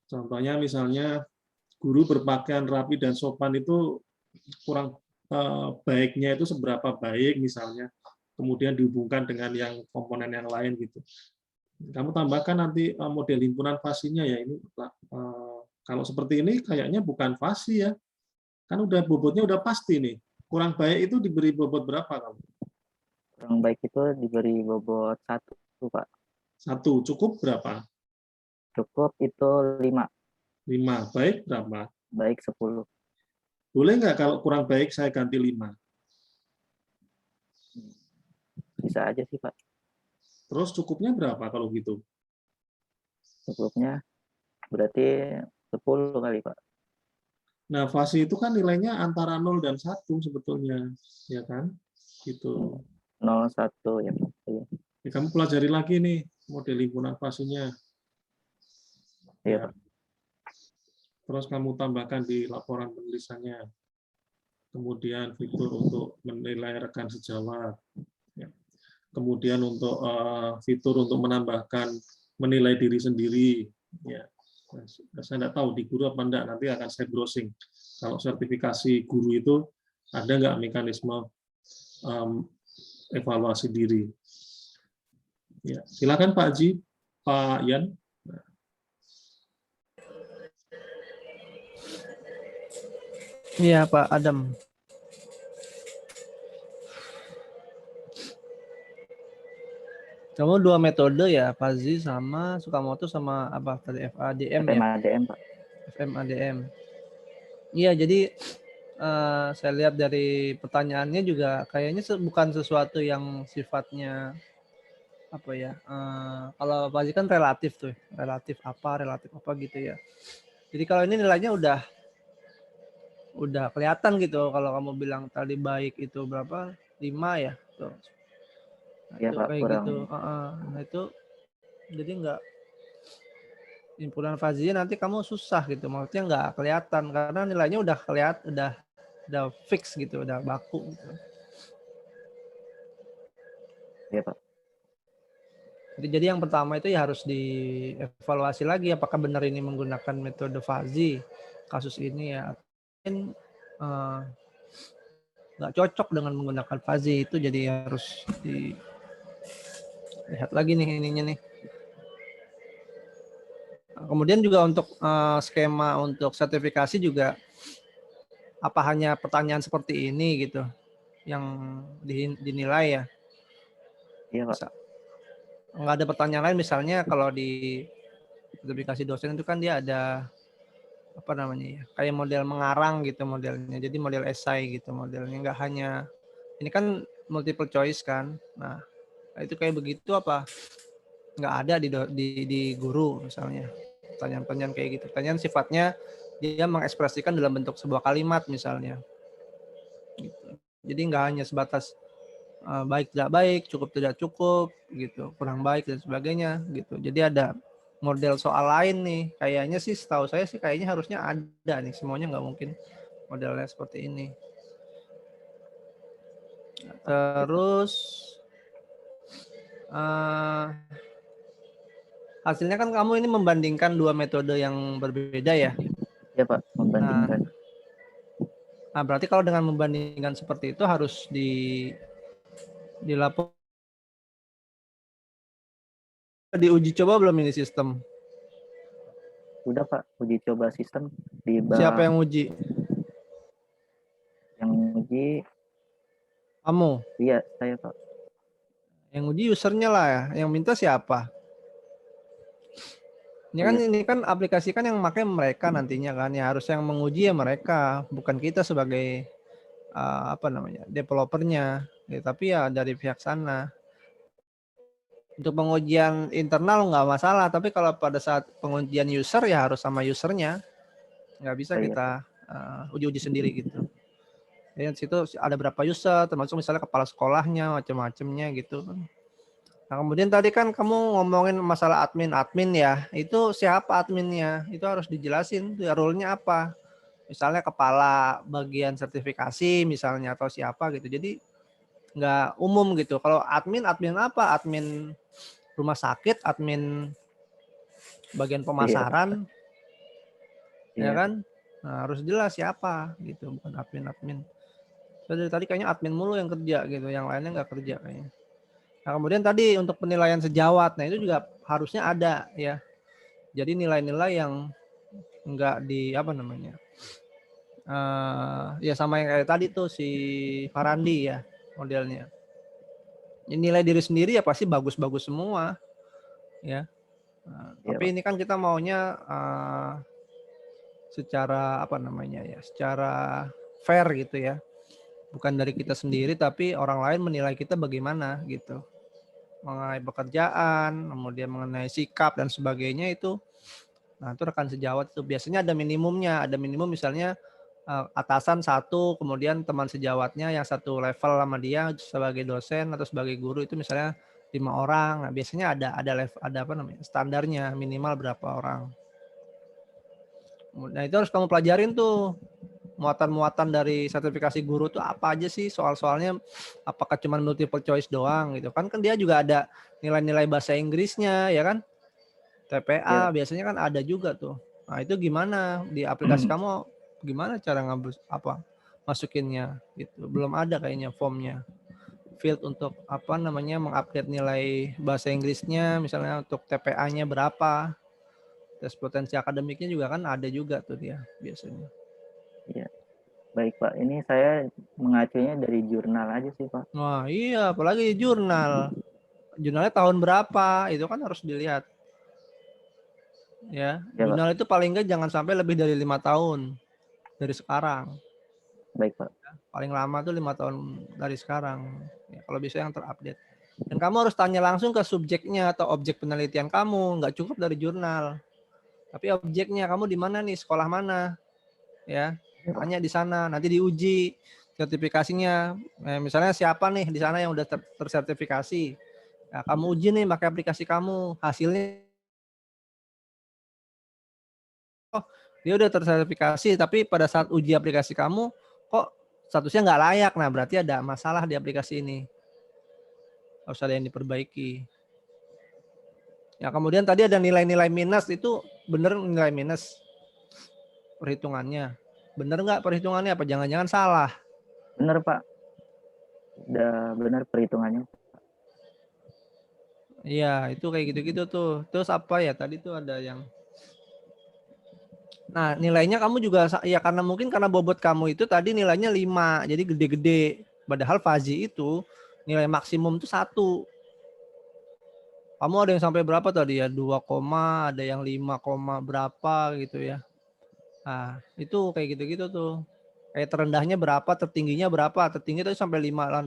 Contohnya misalnya guru berpakaian rapi dan sopan itu kurang baiknya itu seberapa baik misalnya, kemudian dihubungkan dengan yang komponen yang lain gitu. Kamu tambahkan nanti model himpunan fasinya ya ini. Kalau seperti ini kayaknya bukan fasi ya, kan udah bobotnya udah pasti nih. Kurang baik itu diberi bobot berapa kamu? Kurang baik itu diberi bobot 1, Pak. 1, cukup berapa? Cukup itu 5, 5, baik berapa? baik 10. Boleh nggak kalau kurang baik saya ganti 5? Bisa aja sih, Pak. Terus cukupnya berapa kalau gitu? Cukupnya berarti 10 kali, Pak. Nah, fasi itu kan nilainya antara 0 dan 1 sebetulnya, ya kan? Gitu. 0,1 ya, Pak. Iya. Ya, kamu pelajari lagi nih model himpunan fasinya. Iya, Ya. Pak. Terus kamu tambahkan di laporan penulisannya. Kemudian fitur untuk menilai rekan sejawat. Ya. Kemudian untuk fitur untuk menambahkan menilai diri sendiri. Ya. Saya tidak tahu di guru apa enggak, nanti akan saya browsing. Kalau sertifikasi guru itu ada nggak mekanisme evaluasi diri? Ya, silakan Pak Haji, Pak Yan. Iya, Pak Adam. Kamu 2 metode ya, Fazzi sama Sukamoto sama apa tadi FADM ya? FMADM, Pak. FMADM. Iya, jadi saya lihat dari pertanyaannya juga kayaknya bukan sesuatu yang sifatnya apa ya? Kalau Fazzi kan relatif tuh, relatif apa gitu ya. Jadi kalau ini nilainya udah kelihatan gitu. Kalau kamu bilang tadi baik itu berapa? 5 ya, tuh. Iya, Itu Pak, kayak kurang. gitu. Nah itu jadi nggak himpunan Fazia nanti kamu susah gitu, maksudnya nggak kelihatan karena nilainya udah kelihatan, udah fix gitu, udah baku gitu. Iya, Pak. Jadi yang pertama itu ya harus dievaluasi lagi apakah benar ini menggunakan metode Fazia kasus ini ya, mungkin nggak cocok dengan menggunakan Fazia itu, jadi harus dilihat lagi nih ininya nih. Kemudian juga untuk skema untuk sertifikasi juga apa hanya pertanyaan seperti ini gitu yang dinilai ya? Iya, Pak. Bisa. nggak ada pertanyaan lain, misalnya kalau di sertifikasi dosen itu kan dia ada apa namanya ya, kayak model mengarang gitu modelnya, jadi model esai gitu modelnya, nggak hanya ini kan multiple choice kan. Nah itu kayak begitu apa nggak ada di guru misalnya, pertanyaan-pertanyaan kayak gitu, pertanyaan sifatnya dia mengekspresikan dalam bentuk sebuah kalimat misalnya gitu. Jadi nggak hanya sebatas baik tidak baik, cukup tidak cukup gitu, kurang baik dan sebagainya gitu. Jadi ada model soal lain nih, kayaknya sih setahu saya sih kayaknya harusnya ada nih, semuanya nggak mungkin modelnya seperti ini. Terus hasilnya kan kamu ini membandingkan dua metode yang berbeda ya. Ya Pak, membandingkan. Nah berarti kalau dengan membandingkan seperti itu harus dilaporkan, diuji coba belum ini sistem? Udah Pak, uji coba sistem di Siapa yang uji? Yang uji Kamu? iya, saya Pak. Yang uji usernya lah ya, yang minta siapa? Ini kan aplikasi kan yang pakai mereka nantinya kan, ya harus yang menguji ya mereka, bukan kita sebagai apa namanya developernya, ya, tapi ya dari pihak sana. Untuk pengujian internal nggak masalah, tapi kalau pada saat pengujian user ya harus sama usernya, nggak bisa kita uji-uji sendiri gitu. Ya situ ada berapa user, termasuk misalnya kepala sekolahnya, macam-macamnya gitu kan. Nah kemudian tadi kan kamu ngomongin masalah admin ya, itu siapa adminnya, itu harus dijelasin role-nya apa, misalnya kepala bagian sertifikasi misalnya atau siapa gitu, jadi nggak umum gitu. Kalau admin apa, admin rumah sakit, admin bagian pemasaran, ya kan, nah, harus jelas siapa gitu, bukan admin. Dari tadi kayaknya admin mulu yang kerja gitu, yang lainnya nggak kerja kayaknya. Nah, kemudian tadi untuk penilaian sejawat, nah itu juga harusnya ada ya. Jadi nilai-nilai yang enggak di apa namanya, ya sama yang kayak tadi tuh si Farandi ya modelnya. Nilai diri sendiri ya pasti bagus-bagus semua ya. Nah, tapi ini kan kita maunya secara apa namanya ya, secara fair gitu ya. Bukan dari kita sendiri tapi orang lain menilai kita bagaimana gitu. Mengenai pekerjaan, kemudian mengenai sikap dan sebagainya itu. Nah, itu rekan sejawat itu biasanya ada minimumnya, ada minimum misalnya atasan satu, kemudian teman sejawatnya yang satu level sama dia sebagai dosen atau sebagai guru itu misalnya 5 orang. Nah, biasanya ada apa namanya? Standarnya minimal berapa orang. Nah, itu harus kamu pelajarin tuh. Muatan-muatan dari sertifikasi guru tuh apa aja sih, soal-soalnya apakah cuma multiple choice doang gitu kan dia juga ada nilai-nilai bahasa Inggrisnya ya kan, TPA biasanya kan ada juga tuh. Nah itu gimana di aplikasi kamu, gimana cara masukinnya gitu, belum ada kayaknya formnya, field untuk apa namanya mengupdate nilai bahasa Inggrisnya misalnya untuk TPA-nya berapa, tes potensi akademiknya juga kan ada juga tuh dia biasanya. Iya. Baik Pak, ini saya mengacunya dari jurnal aja sih Pak. Wah iya, apalagi jurnal. Jurnalnya tahun berapa, itu kan harus dilihat. Ya, jurnal itu paling enggak jangan sampai lebih dari 5 tahun dari sekarang. Baik Pak. Paling lama tuh 5 tahun dari sekarang. Ya, kalau bisa yang terupdate. Dan kamu harus tanya langsung ke subjeknya atau objek penelitian kamu, nggak cukup dari jurnal. Tapi objeknya kamu di mana nih, sekolah mana? Ya, tanya di sana, nanti diuji sertifikasinya. Misalnya siapa nih di sana yang udah tersertifikasi. Nah, kamu uji nih pakai aplikasi kamu, hasilnya dia udah tersertifikasi, tapi pada saat uji aplikasi kamu kok statusnya nggak layak. Nah, berarti ada masalah di aplikasi ini. Harus ada yang diperbaiki. Ya, kemudian tadi ada nilai-nilai minus, itu bener nilai minus perhitungannya. Bener nggak perhitungannya, apa jangan-jangan salah? Bener Pak. Udah bener perhitungannya. Iya, itu kayak gitu-gitu tuh. Terus apa ya, tadi tuh ada yang nah, nilainya kamu juga ya karena mungkin karena bobot kamu itu tadi nilainya 5, jadi gede-gede. Padahal Fazi itu nilai maksimum tuh 1. Kamu ada yang sampai berapa tadi ya? 2, ada yang 5, berapa gitu ya. Nah, itu kayak gitu-gitu tuh. Kayak terendahnya berapa, tertingginya berapa. Tertinggi itu sampai 4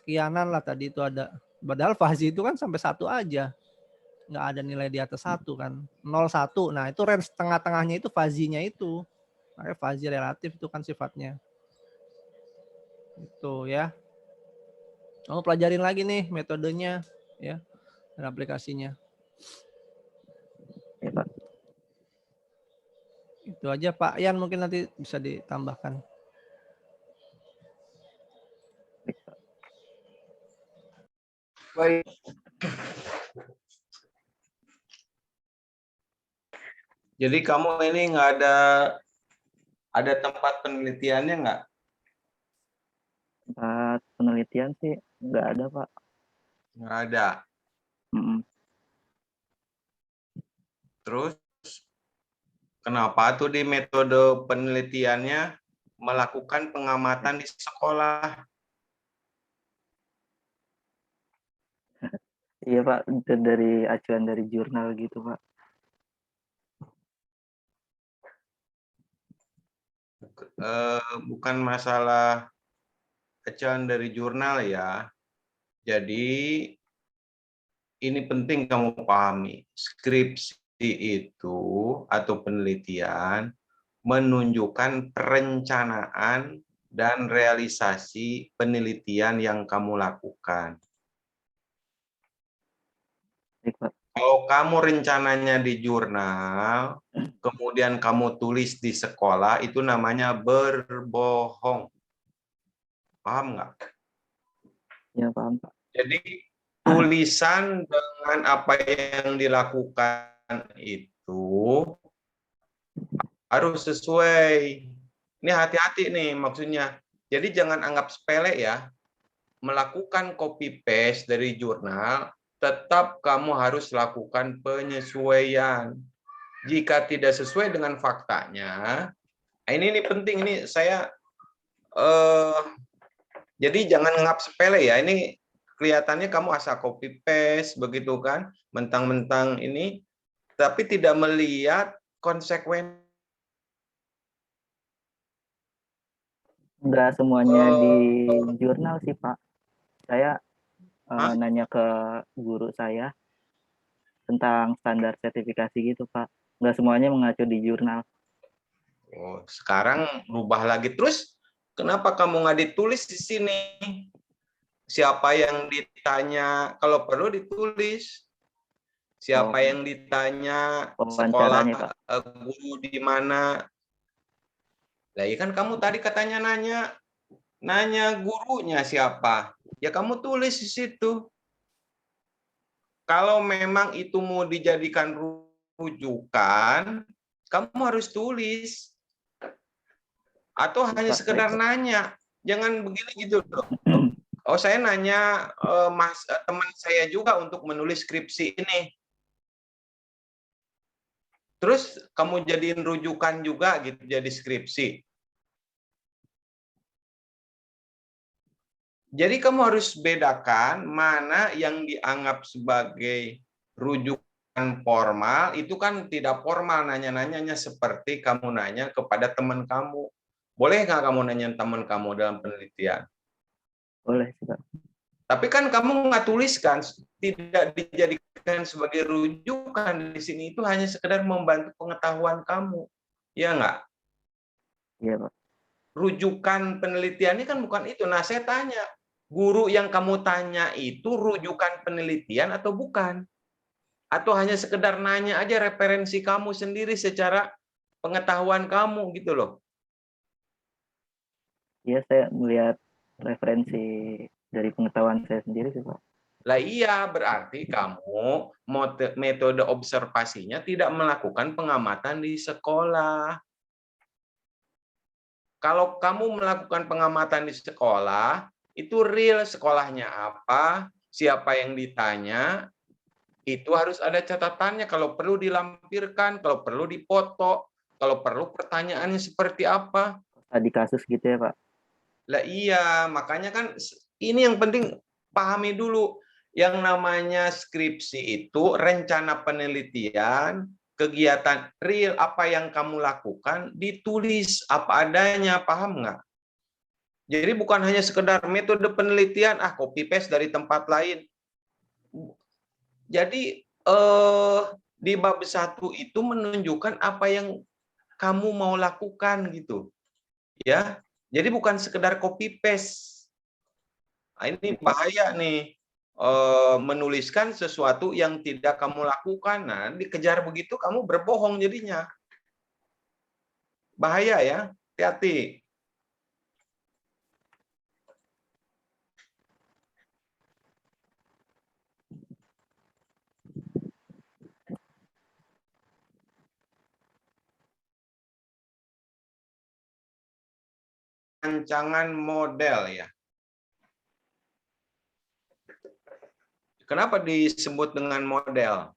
sekianan lah tadi itu ada. Padahal fazi itu kan sampai 1 aja. Nggak ada nilai di atas 1 kan. 0, 1. Nah, itu range tengah-tengahnya itu fazinya itu. Makanya fazi relatif itu kan sifatnya. Itu ya. Kamu pelajarin lagi nih metodenya ya dan aplikasinya. Ya, Pak. Itu aja Pak Yan, mungkin nanti bisa ditambahkan. Baik, Pak. Baik. Jadi kamu ini nggak ada tempat penelitiannya nggak? Tempat penelitian sih nggak ada, Pak. Nggak ada. Mm-mm. Terus kenapa tuh di metode penelitiannya melakukan pengamatan di sekolah? Iya, Pak, itu dari acuan dari jurnal gitu, Pak. Bukan masalah acuan dari jurnal ya. Jadi ini penting kamu pahami. Skripsi itu atau penelitian menunjukkan perencanaan dan realisasi penelitian yang kamu lakukan. Baik, Pak. Kalau kamu rencananya di jurnal, kemudian kamu tulis di sekolah, itu namanya berbohong. Paham nggak? Ya, paham, Pak. Jadi tulisan dengan apa yang dilakukan itu harus sesuai. Ini hati-hati nih maksudnya. Jadi jangan anggap sepele ya. Melakukan copy paste dari jurnal, tetap kamu harus lakukan penyesuaian. Jika tidak sesuai dengan faktanya, ini penting, ini saya jadi jangan anggap sepele ya. Ini kelihatannya kamu asal copy paste begitu kan, mentang-mentang ini, tapi tidak melihat konsekuensi. Nggak semuanya di jurnal sih, Pak. Saya nanya ke guru saya tentang standar sertifikasi gitu, Pak. Nggak semuanya mengacu di jurnal. Oh, sekarang rubah lagi. Terus kenapa kamu nggak ditulis di sini? Siapa yang ditanya? Kalau perlu ditulis. Siapa yang ditanya? Sekolah Wawancaranya, Pak. guru di mana? Lah, ya kan kamu tadi katanya nanya gurunya siapa? Ya kamu tulis di situ. Kalau memang itu mau dijadikan rujukan, kamu harus tulis. Atau hanya Pak, sekedar baik, Pak. nanya. Jangan begini gitu loh. Oh, saya nanya teman saya juga untuk menulis skripsi ini. Terus kamu jadiin rujukan juga gitu jadi skripsi. Jadi kamu harus bedakan mana yang dianggap sebagai rujukan formal, itu kan tidak formal nanya-nanyanya seperti kamu nanya kepada teman kamu. Boleh nggak kamu nanya teman kamu dalam penelitian? Boleh sih, Pak. Tapi kan kamu nggak tuliskan, tidak dijadikan sebagai rujukan di sini, itu hanya sekedar membantu pengetahuan kamu. Ya nggak? Iya, Pak. Rujukan penelitiannya kan bukan itu. Nah, saya tanya, guru yang kamu tanya itu rujukan penelitian atau bukan? Atau hanya sekedar nanya aja referensi kamu sendiri secara pengetahuan kamu gitu loh. Iya, saya melihat referensi dari pengetahuan saya sendiri sih, Pak. Lah iya, berarti kamu metode observasinya tidak melakukan pengamatan di sekolah. Kalau kamu melakukan pengamatan di sekolah, itu real sekolahnya apa, siapa yang ditanya, itu harus ada catatannya. Kalau perlu dilampirkan, kalau perlu dipoto, kalau perlu pertanyaannya seperti apa. Tadi kasus gitu ya, Pak. Lah iya, makanya kan ini yang penting pahami dulu. Yang namanya skripsi itu rencana penelitian, kegiatan real apa yang kamu lakukan, ditulis apa adanya, paham nggak? Jadi bukan hanya sekedar metode penelitian, copy paste dari tempat lain. Jadi di bab 1 itu menunjukkan apa yang kamu mau lakukan gitu. Ya. Jadi bukan sekedar copy paste. Nah, ini bahaya nih. Menuliskan sesuatu yang tidak kamu lakukan. Nah, dikejar begitu kamu berbohong jadinya. Bahaya ya. Hati-hati. Rancangan model ya. Kenapa disebut dengan model?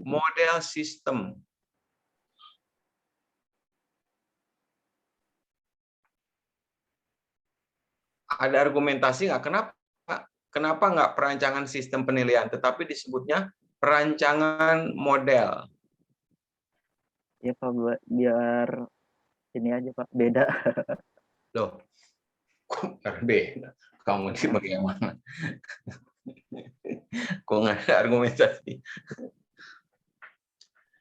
Model sistem. Ada argumentasi nggak? Kenapa nggak perancangan sistem penilaian, tetapi disebutnya perancangan model? Ya Pak, biar ini aja Pak, beda. Loh, kok berbeda? Kamu ini bagaimana? Kok nggak ada argumentasi?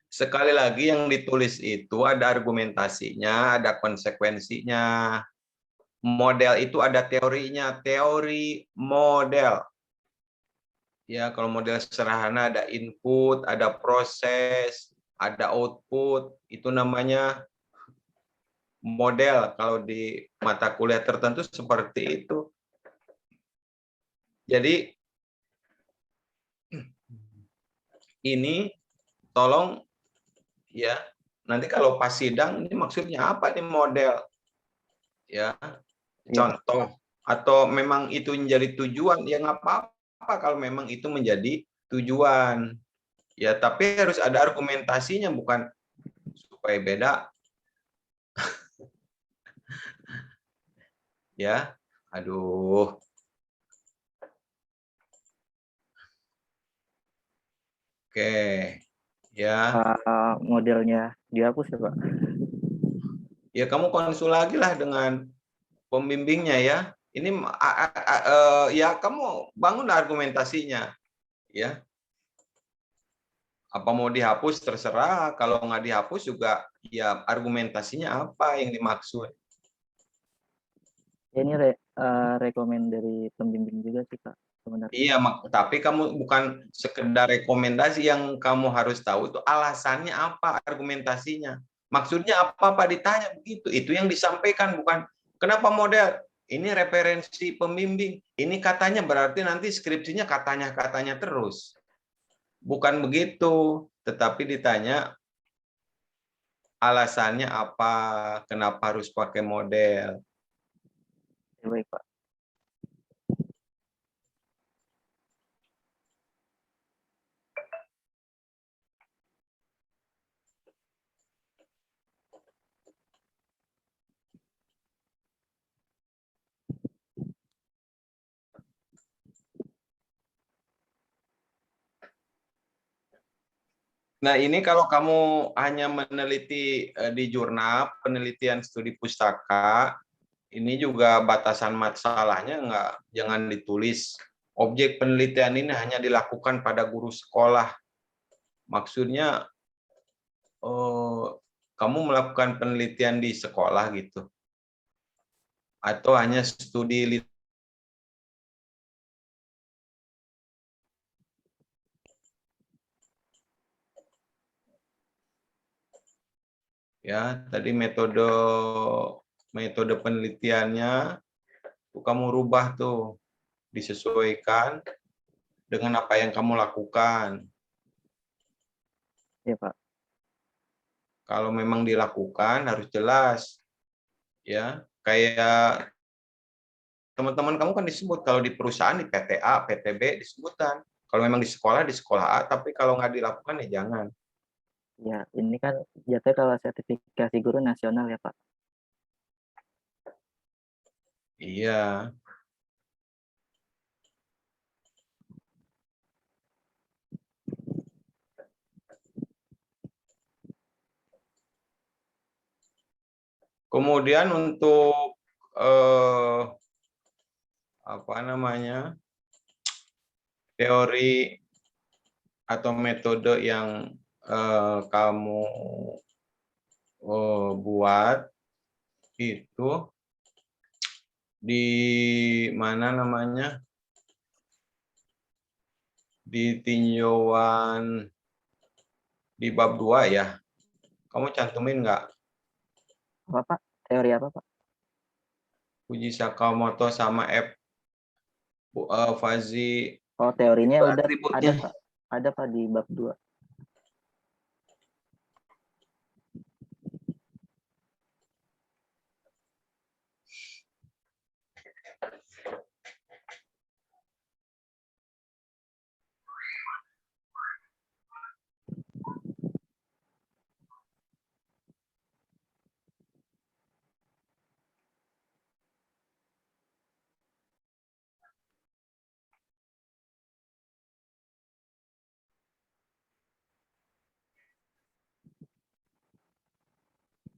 Sekali lagi yang ditulis itu ada argumentasinya, ada konsekuensinya. Model itu ada teorinya, teori model. Ya, kalau model sederhana ada input, ada proses, ada output, itu namanya model. Kalau di mata kuliah tertentu seperti itu. Jadi ini tolong ya, nanti kalau pas sidang ini maksudnya apa nih model? Ya, contoh atau memang itu menjadi tujuan ya nggak apa-apa kalau memang itu menjadi tujuan. Ya, tapi harus ada argumentasinya bukan supaya beda. Ya, aduh. Oke, ya. Modelnya dihapus ya Pak. Ya kamu konsul lagi lah dengan pembimbingnya ya. Ini ya kamu bangun argumentasinya, ya. Apa mau dihapus terserah. Kalau nggak dihapus juga ya argumentasinya apa yang dimaksud. Ya, ini rekomend dari pembimbing juga sih Pak sebenarnya. Iya, tapi kamu bukan sekedar rekomendasi, yang kamu harus tahu itu alasannya apa, argumentasinya. Maksudnya apa Pak ditanya begitu. Itu yang disampaikan, bukan kenapa model. Ini referensi pembimbing. Ini katanya berarti nanti skripsinya katanya-katanya terus. Bukan begitu, tetapi ditanya alasannya apa, kenapa harus pakai model. Ya, baik Pak. Nah, ini kalau kamu hanya meneliti di jurnal penelitian studi pustaka, ini juga batasan masalahnya jangan ditulis. Objek penelitian ini hanya dilakukan pada guru sekolah. Maksudnya kamu melakukan penelitian di sekolah gitu. Atau hanya studi ya, tadi metode penelitiannya tuh kamu rubah tuh, disesuaikan dengan apa yang kamu lakukan. Ya Pak. Kalau memang dilakukan harus jelas. Ya, kayak teman-teman kamu kan disebut kalau di perusahaan di PT A, PT B disebutkan. Kalau memang di sekolah A, tapi kalau nggak dilakukan ya jangan. Ya, ini kan jatuh kalau sertifikasi guru nasional ya Pak. Iya. Kemudian untuk apa namanya, teori atau metode yang kamu buat itu di mana namanya, di tinjauan di bab 2 ya. Kamu cantumin nggak? Apa Pak? Teori apa Pak? Fuji Sakamoto sama Fuzzy Oh, teorinya itu udah atributnya. ada Pak. Ada Pak di bab 2.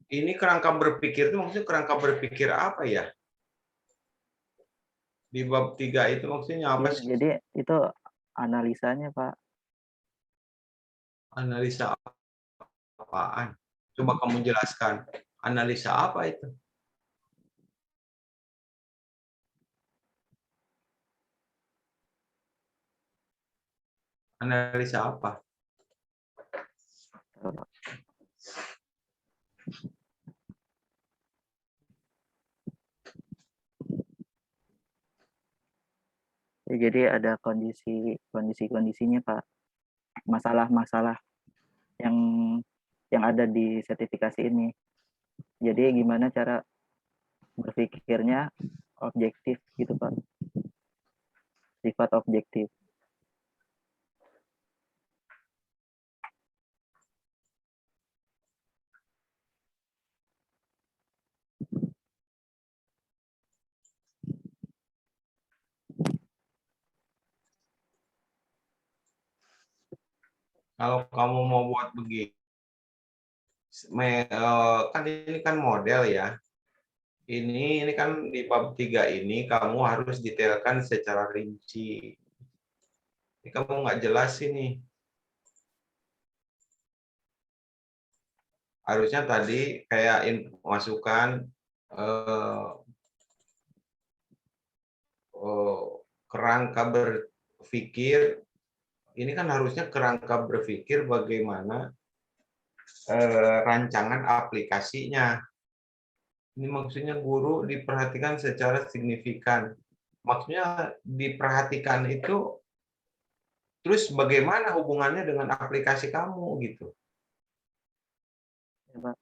Ini kerangka berpikir itu maksudnya kerangka berpikir apa ya? Di bab 3 itu maksudnya apa Iya, sih? jadi itu analisanya Pak. Analisa apaan? Coba kamu jelaskan. Analisa apa itu? Analisa apa? Ya, jadi ada kondisinya Pak. Masalah-masalah yang ada di sertifikasi ini. Jadi gimana cara berpikirnya objektif gitu Pak. Sifat objektif. Kalau kamu mau buat begini, kan ini kan model ya. Ini kan di bab 3 ini kamu harus detailkan secara rinci. Ini kamu nggak jelas ini. Harusnya tadi kayak masukan kerangka berpikir. Ini kan harusnya kerangka berpikir bagaimana rancangan aplikasinya. Ini maksudnya guru diperhatikan secara signifikan. Maksudnya diperhatikan itu, terus bagaimana hubungannya dengan aplikasi kamu gitu. Ya, Pak.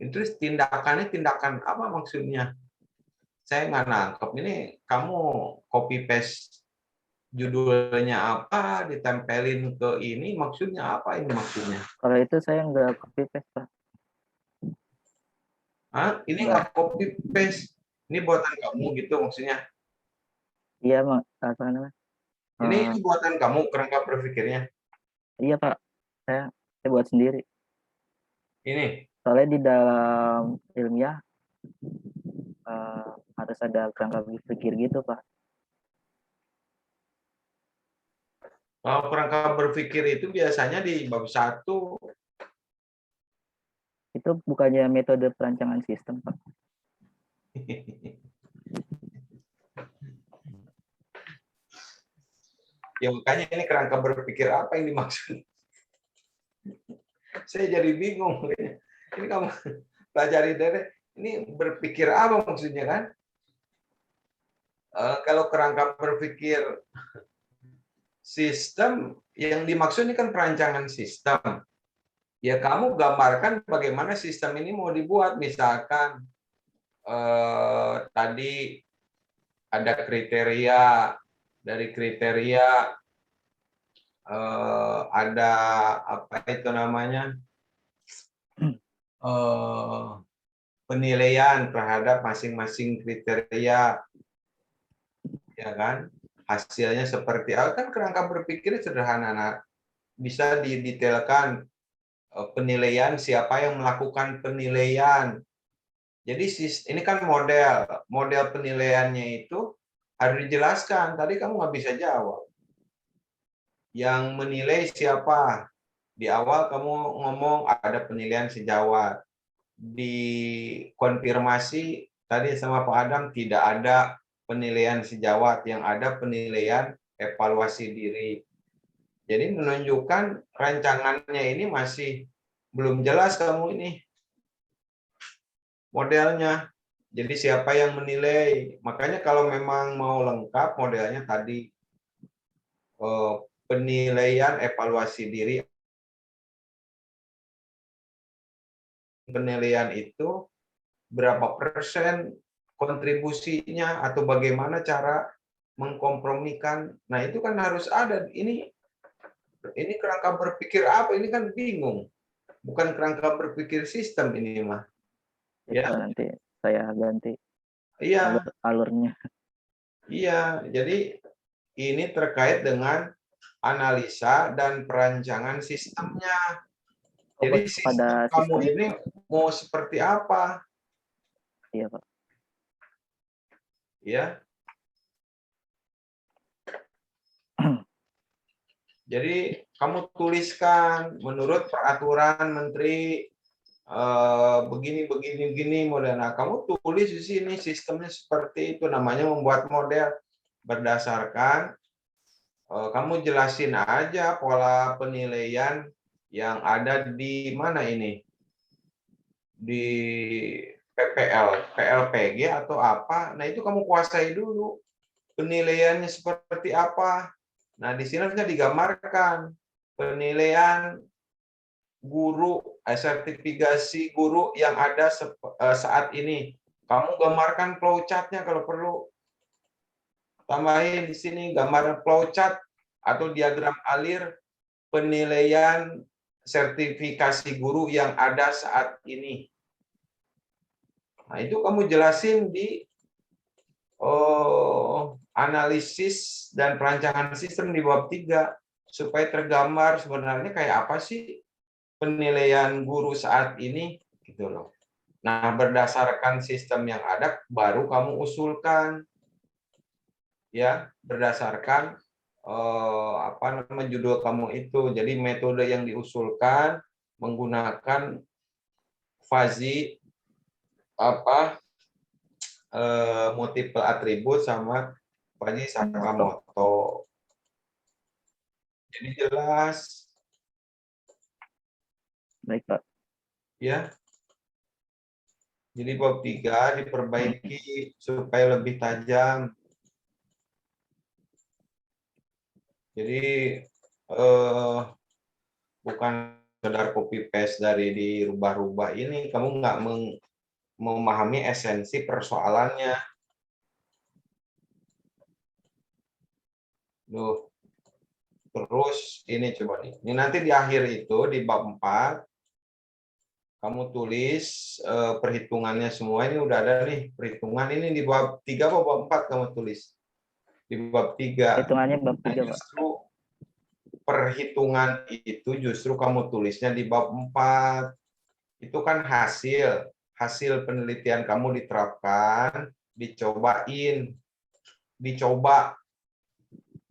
Terus tindakannya tindakan apa maksudnya? Saya nggak nangkep. Ini kamu copy paste judulnya apa, ditempelin ke ini, maksudnya apa ini maksudnya? Kalau itu saya nggak copy paste Pak. Hah? Ini nggak copy paste. Ini buatan kamu gitu maksudnya? Iya apa namanya? Ini buatan kamu kerangka berpikirnya? Iya Pak. Saya buat sendiri. Ini? Soalnya di dalam ilmiah harus ada kerangka berpikir gitu Pak. Kalau kerangka berpikir itu biasanya di bab 1. Itu bukannya metode perancangan sistem Pak. Ya makanya ini kerangka berpikir apa yang dimaksud? Saya jadi bingung. Ini kamu pelajari dari ini berpikir apa maksudnya kan? Kalau kerangka berpikir sistem, yang dimaksud ini kan perancangan sistem. Ya kamu gambarkan bagaimana sistem ini mau dibuat. Misalkan tadi ada kriteria, dari kriteria ada apa itu namanya, penilaian terhadap masing-masing kriteria, ya kan? hasilnya seperti apa. Kan kerangka berpikir sederhana, nah. Bisa didetailkan penilaian, siapa yang melakukan penilaian. Jadi ini kan model penilaiannya itu harus dijelaskan. Tadi kamu nggak bisa jawab. Yang menilai siapa? Di awal kamu ngomong ada penilaian sejawat. Dikonfirmasi tadi sama Pak Adam tidak ada penilaian sejawat, yang ada penilaian evaluasi diri. Jadi menunjukkan rancangannya ini masih belum jelas kamu ini modelnya. Jadi siapa yang menilai? Makanya kalau memang mau lengkap modelnya tadi penilaian evaluasi diri. Penilaian itu berapa persen kontribusinya atau bagaimana cara mengkompromikan. Nah, itu kan harus ada. Ini kerangka berpikir apa? Ini kan bingung. Bukan kerangka berpikir sistem ini mah. Ya, nanti saya ganti Iya. alurnya. Iya, jadi ini terkait dengan analisa dan perancangan sistemnya. Jadi sistem kamu ini mau seperti apa? Iya, Pak. Ya. Jadi kamu tuliskan menurut peraturan menteri begini model. Nah, kamu tulis di sini sistemnya seperti itu, namanya membuat model berdasarkan kamu jelasin aja pola penilaian yang ada di mana ini, di PLPG atau apa. Nah, itu kamu kuasai dulu penilaiannya seperti apa. Nah, di sini harusnya digambarkan penilaian guru, sertifikasi guru yang ada saat ini. Kamu gambarkan flowchart-nya kalau perlu. Tambahin di sini gambaran flowchart atau diagram alir penilaian sertifikasi guru yang ada saat ini. Nah, itu kamu jelasin di analisis dan perancangan sistem di bab 3 supaya tergambar sebenarnya kayak apa sih penilaian guru saat ini gitu loh. Nah, berdasarkan sistem yang ada baru kamu usulkan ya, berdasarkan apa nama judul kamu itu. Jadi metode yang diusulkan menggunakan Fuzzy multiple atribut sama Fuzzy Sakamoto. Jadi jelas. Baik, Pak. Ya. Jadi bab 3 diperbaiki supaya lebih tajam. Jadi bukan sekedar copy paste dari dirubah-rubah ini, kamu nggak memahami esensi persoalannya. Duh. Terus ini coba nih. Ini nanti di akhir itu di bab 4 kamu tulis perhitungannya semua. Ini udah ada nih perhitungan. Ini di bab 3 atau bab 4 kamu tulis? Di bab 3. Hitungannya bab 3, Pak. Justru perhitungan itu justru kamu tulisnya di bab 4. Itu kan hasil penelitian kamu diterapkan, dicobain, dicoba.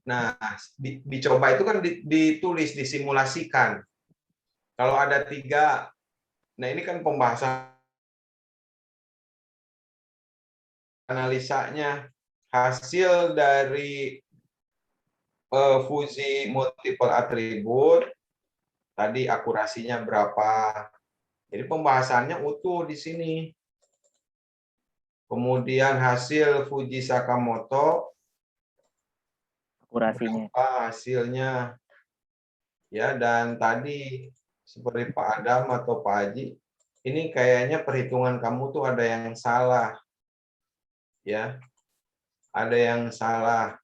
Nah, dicoba itu kan ditulis, disimulasikan. Kalau ada 3, nah ini kan pembahasan analisanya, hasil dari Fuzzy multiple atribut, tadi akurasinya berapa. Jadi pembahasannya utuh di sini. Kemudian hasil Fuzzy Sakamoto, akurasinya. berapa hasilnya. Ya, dan tadi seperti Pak Adam atau Pak Haji, ini kayaknya perhitungan kamu tuh ada yang salah. Ya. Ada yang salah.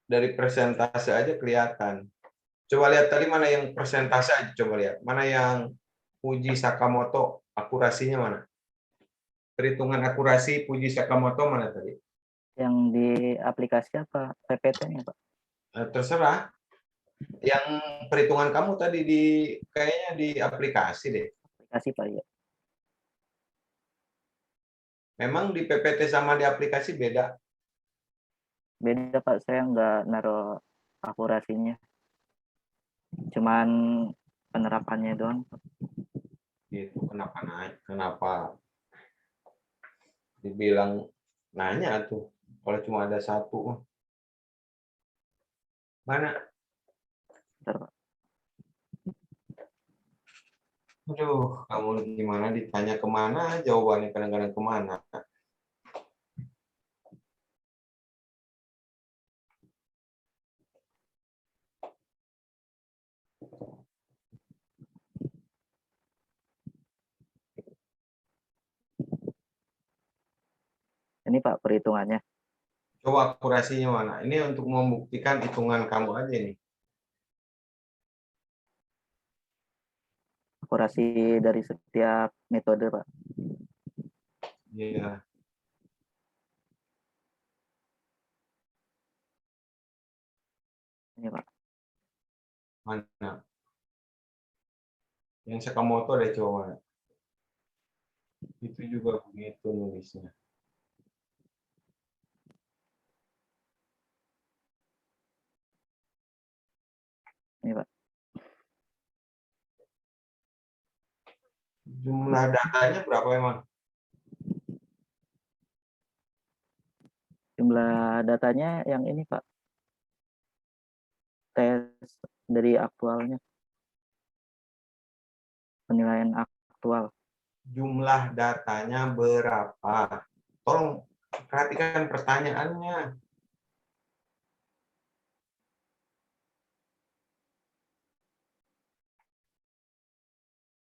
Dari persentase aja kelihatan. Coba lihat tadi mana yang persentase aja, coba lihat. Mana yang Fuzzy Sakamoto, akurasinya mana? Perhitungan akurasi Fuzzy Sakamoto mana tadi? Yang di aplikasi apa PPT-nya, Pak? Terserah. Yang perhitungan kamu tadi kayaknya di aplikasi deh. Aplikasi, Pak, ya. Memang di PPT sama di aplikasi beda. Beda, Pak. Saya nggak naruh akurasinya. Cuman penerapannya doang. Gitu. Kenapa dibilang nanya tuh kalau cuma ada satu. Mana? Bentar, Pak. Aduh, kamu gimana ditanya kemana, jawabannya kadang-kadang kemana. Ini, Pak, perhitungannya. Coba akurasinya mana? Ini untuk membuktikan hitungan kamu aja nih. Akurasi dari setiap metode, Pak. Iya. Ini, Pak. Mana? Yang Sakamoto deh coba. Itu juga begitu nulisnya. Ini, Pak. Jumlah datanya berapa emang? Jumlah datanya yang ini, Pak. Tes dari aktualnya. Penilaian aktual. Jumlah datanya berapa? Tolong perhatikan pertanyaannya.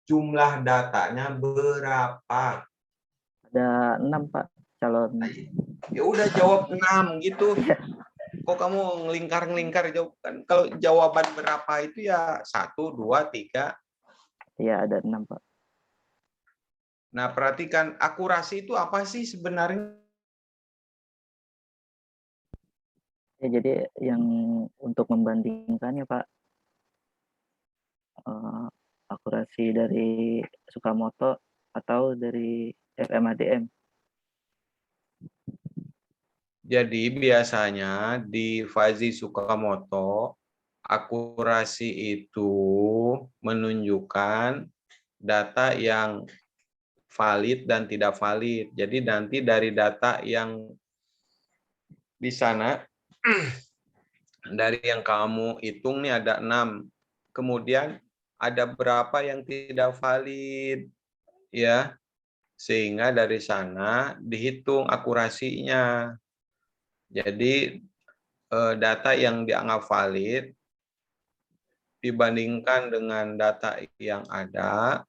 Jumlah datanya berapa? Ada 6, Pak, calon. Ya udah jawab 6 gitu. Kok kamu ngelingkar-ngelingkar jawab kan? Kalau jawaban berapa itu ya 1, 2, 3. Iya, ada 6, Pak. Nah, perhatikan akurasi itu apa sih sebenarnya? Ya, jadi yang untuk membandingkannya, Pak, akurasi dari Sukamoto atau dari FMADM. Jadi biasanya di Faizi Sukamoto akurasi itu menunjukkan data yang valid dan tidak valid. Jadi nanti dari data yang di sana dari yang kamu hitung nih ada 6. Kemudian ada berapa yang tidak valid ya. Sehingga dari sana dihitung akurasinya. Jadi data yang dianggap valid dibandingkan dengan data yang ada,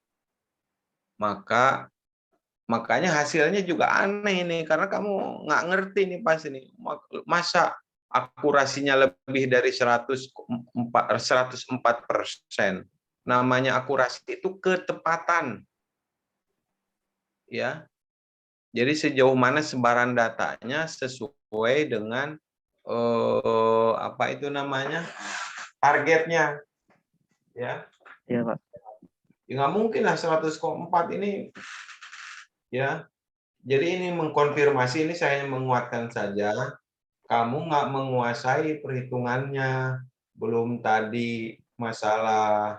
makanya hasilnya juga aneh nih karena kamu nggak ngerti nih pas ini. Masa akurasinya lebih dari 104%. Namanya akurasi itu ketepatan. Ya. Jadi sejauh mana sebaran datanya sesuai dengan apa itu namanya? Targetnya. Ya. Iya, Pak. Ya nggak mungkin lah 100,4 ini ya. Jadi ini mengkonfirmasi, ini saya menguatkan saja. Kamu nggak menguasai perhitungannya. Belum tadi masalah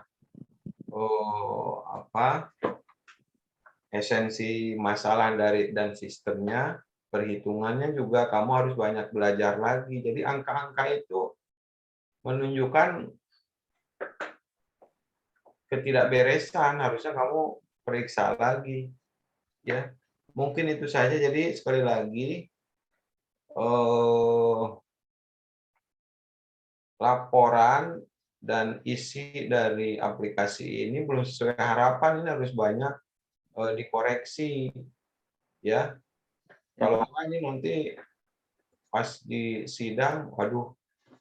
esensi masalah dari dan sistemnya, perhitungannya juga kamu harus banyak belajar lagi. Jadi angka-angka itu menunjukkan ketidakberesan, harusnya kamu periksa lagi. Ya, mungkin itu saja. Jadi sekali lagi laporan dan isi dari aplikasi ini belum sesuai harapan, ini harus banyak dikoreksi ya. Kalau enggak ini nanti pas di sidang, waduh,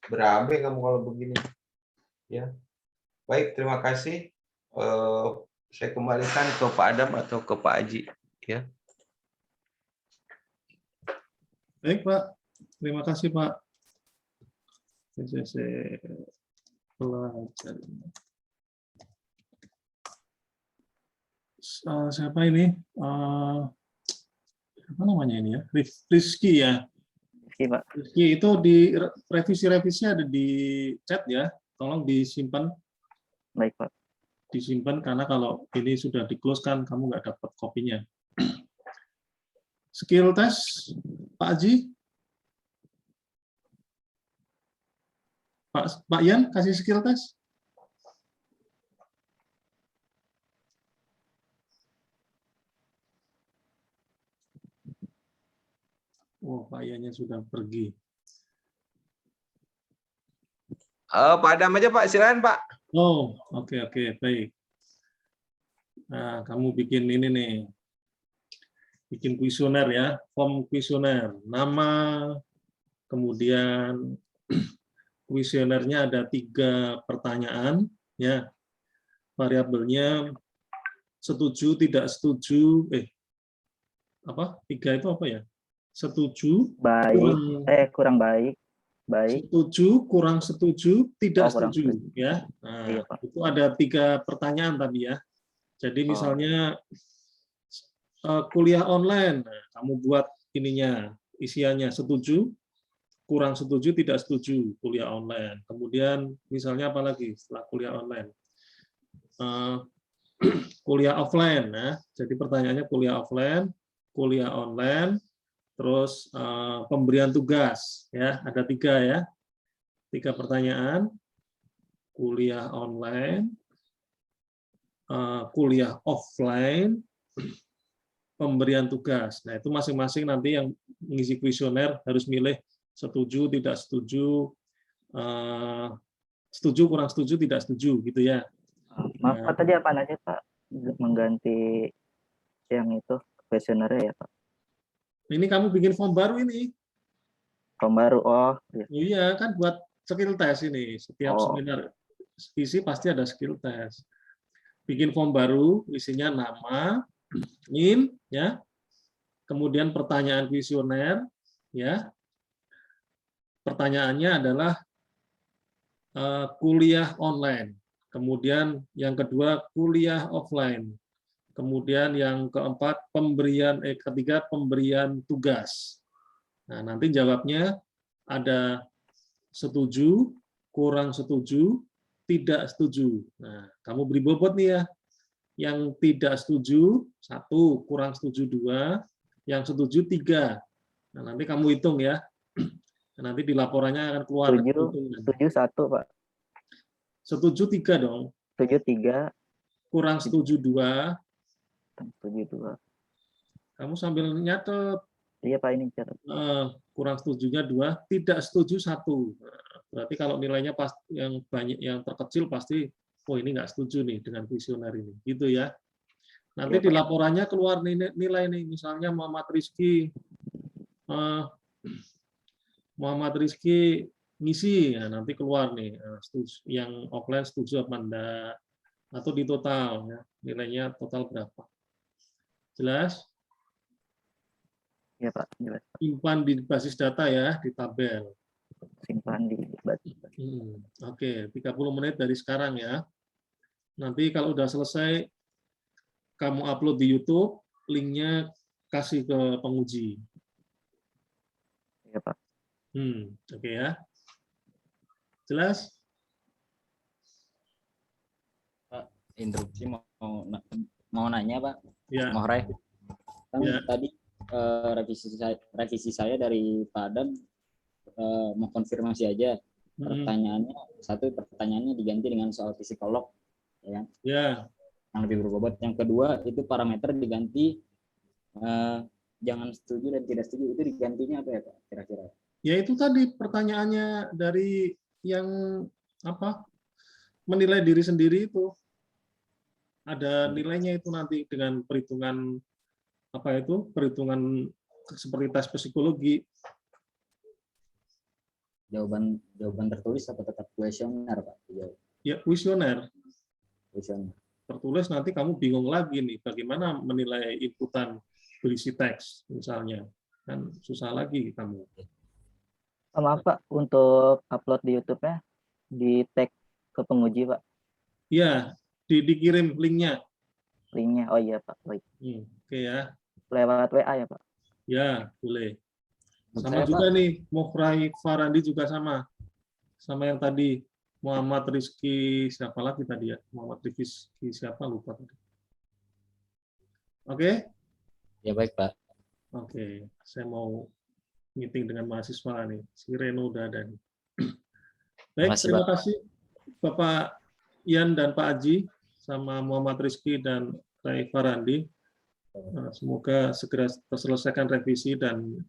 berabe kamu kalau begini ya. Baik, terima kasih. Saya kembalikan ke Pak Adam atau ke Pak Aji ya. Baik, Pak. Terima kasih Pak. CCC pelajar. Siapa ini? Apa namanya ini ya? Rizky ya. Rizky, Pak. Rizky itu di revisi-revisinya ada di chat ya. Tolong disimpan. Baik, Pak. Disimpan karena kalau ini sudah di-close kan kamu nggak dapat kopinya. Skill test, Pak Haji. Pak Yan, kasih skill test. Oh, Pak Yannya sudah pergi. Pak Adam aja Pak, silakan Pak. Oh, oke, baik. Nah, kamu bikin ini nih. Bikin kuesioner ya, form kuesioner. Nama, kemudian kuesionernya ada 3 pertanyaan, ya. Variabelnya setuju, tidak setuju, 3 itu apa ya? Setuju, Baik, kurang baik. Baik. Setuju, kurang setuju, tidak kurang setuju, setuju. ya. Nah, Iya, Pak. itu ada 3 pertanyaan tadi ya. Jadi misalnya kuliah online, nah, kamu buat ininya, isiannya setuju, kurang setuju, tidak setuju kuliah online. Kemudian misalnya apa lagi setelah kuliah online? Kuliah offline. Nah, jadi pertanyaannya kuliah online, terus pemberian tugas ya, ada 3 ya. 3 pertanyaan, kuliah online, kuliah offline, pemberian tugas. Nah, itu masing-masing nanti yang mengisi kuesioner harus milih setuju, tidak setuju, setuju, kurang setuju, tidak setuju, gitu ya. Maaf, Pak, tadi apa aja, Pak? Mengganti yang itu, kuesionernya ya, Pak? Ini kamu bikin form baru ini. Form baru, oh. Iya. Iya, kan buat skill test ini. Setiap seminar isi pasti ada skill test. Bikin form baru, isinya nama, NIM, ya. Kemudian pertanyaan kuesioner, ya. Pertanyaannya adalah kuliah online. Kemudian yang kedua kuliah offline. Kemudian yang keempat ketiga pemberian tugas. Nah, nanti jawabnya ada setuju, kurang setuju, tidak setuju. Nah, kamu beri bobot nih ya. Yang tidak setuju 1, kurang setuju 2, yang setuju 3. Nah, nanti kamu hitung ya. Nanti di laporannya akan keluar. Setuju 1, Pak. Setuju 3 dong. Setuju 3. Kurang setuju 2. Setuju 2. Kamu sambil nyatet. Iya, Pak, ini catat. Kurang setujunya 2, tidak setuju 1. Berarti kalau nilainya pas yang banyak, yang terkecil pasti, oh ini nggak setuju nih dengan kuesioner ini, gitu ya. Nanti di laporannya keluar nilai nih, misalnya Muhammad Rizky ngisi, ya, nanti keluar nih yang offline setuju apa enggak, atau di total ya, nilainya total berapa. Jelas? Iya, Pak, jelas. Simpan di basis data ya, di tabel. Simpan di basis. Oke, 30 menit dari sekarang ya. Nanti kalau udah selesai, kamu upload di YouTube, linknya kasih ke penguji. Iya, Pak. Oke ya. Jelas? Pak, interupsi mau nanya, Pak. Ya. Mau Rai. Kan Ya. tadi revisi saya dari Pak Adam mau konfirmasi aja. Pertanyaannya diganti dengan soal psikolog, ya kan? Ya. Yang lebih berbobot. Yang kedua itu parameter diganti jangan setuju dan tidak setuju, itu digantinya apa ya, Pak, kira-kira? Ya itu tadi pertanyaannya dari yang menilai diri sendiri itu. Ada nilainya itu nanti dengan perhitungan perhitungan seperti tes psikologi. Jawaban tertulis atau tetap kuesioner, Pak? Ya, kuesioner. Kuesioner. Tertulis nanti kamu bingung lagi nih bagaimana menilai inputan berisi teks misalnya. Kan susah lagi kamu. Maaf Pak, untuk upload di YouTube-nya di tag ke penguji Pak, Iya, dikirim linknya. linknya. Oh iya Pak, baik. Oke ya. Lewat WA ya Pak. Ya, boleh. Sama Saya, juga Pak. nih, Mofrai Farandi juga sama yang tadi. Muhammad Rizky, siapa lagi tadi ya? Muhammad Rizky, siapa lupa tadi. Oke? Ya baik Pak. Oke, saya mau meeting dengan mahasiswa nih. Si Reno udah ada nih. Baik, Makasih, terima Pak. kasih Bapak Ian dan Pak Aji, sama Muhammad Rizky dan Rai Farandi. Semoga segera terselesaikan revisi dan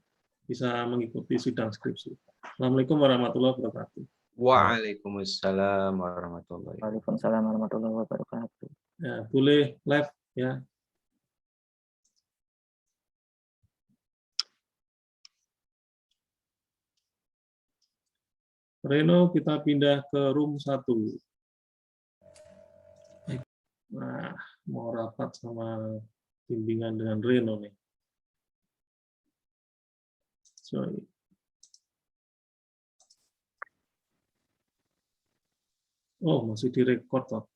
bisa mengikuti sidang skripsi. Assalamualaikum warahmatullahi wabarakatuh. Waalaikumsalam warahmatullahi wabarakatuh. Waalaikumsalam warahmatullahi wabarakatuh. Ya, boleh live ya. Reno, kita pindah ke room 1. Nah, mau rapat sama bimbingan dengan Reno nih. Sorry. Oh, masih direkod toh.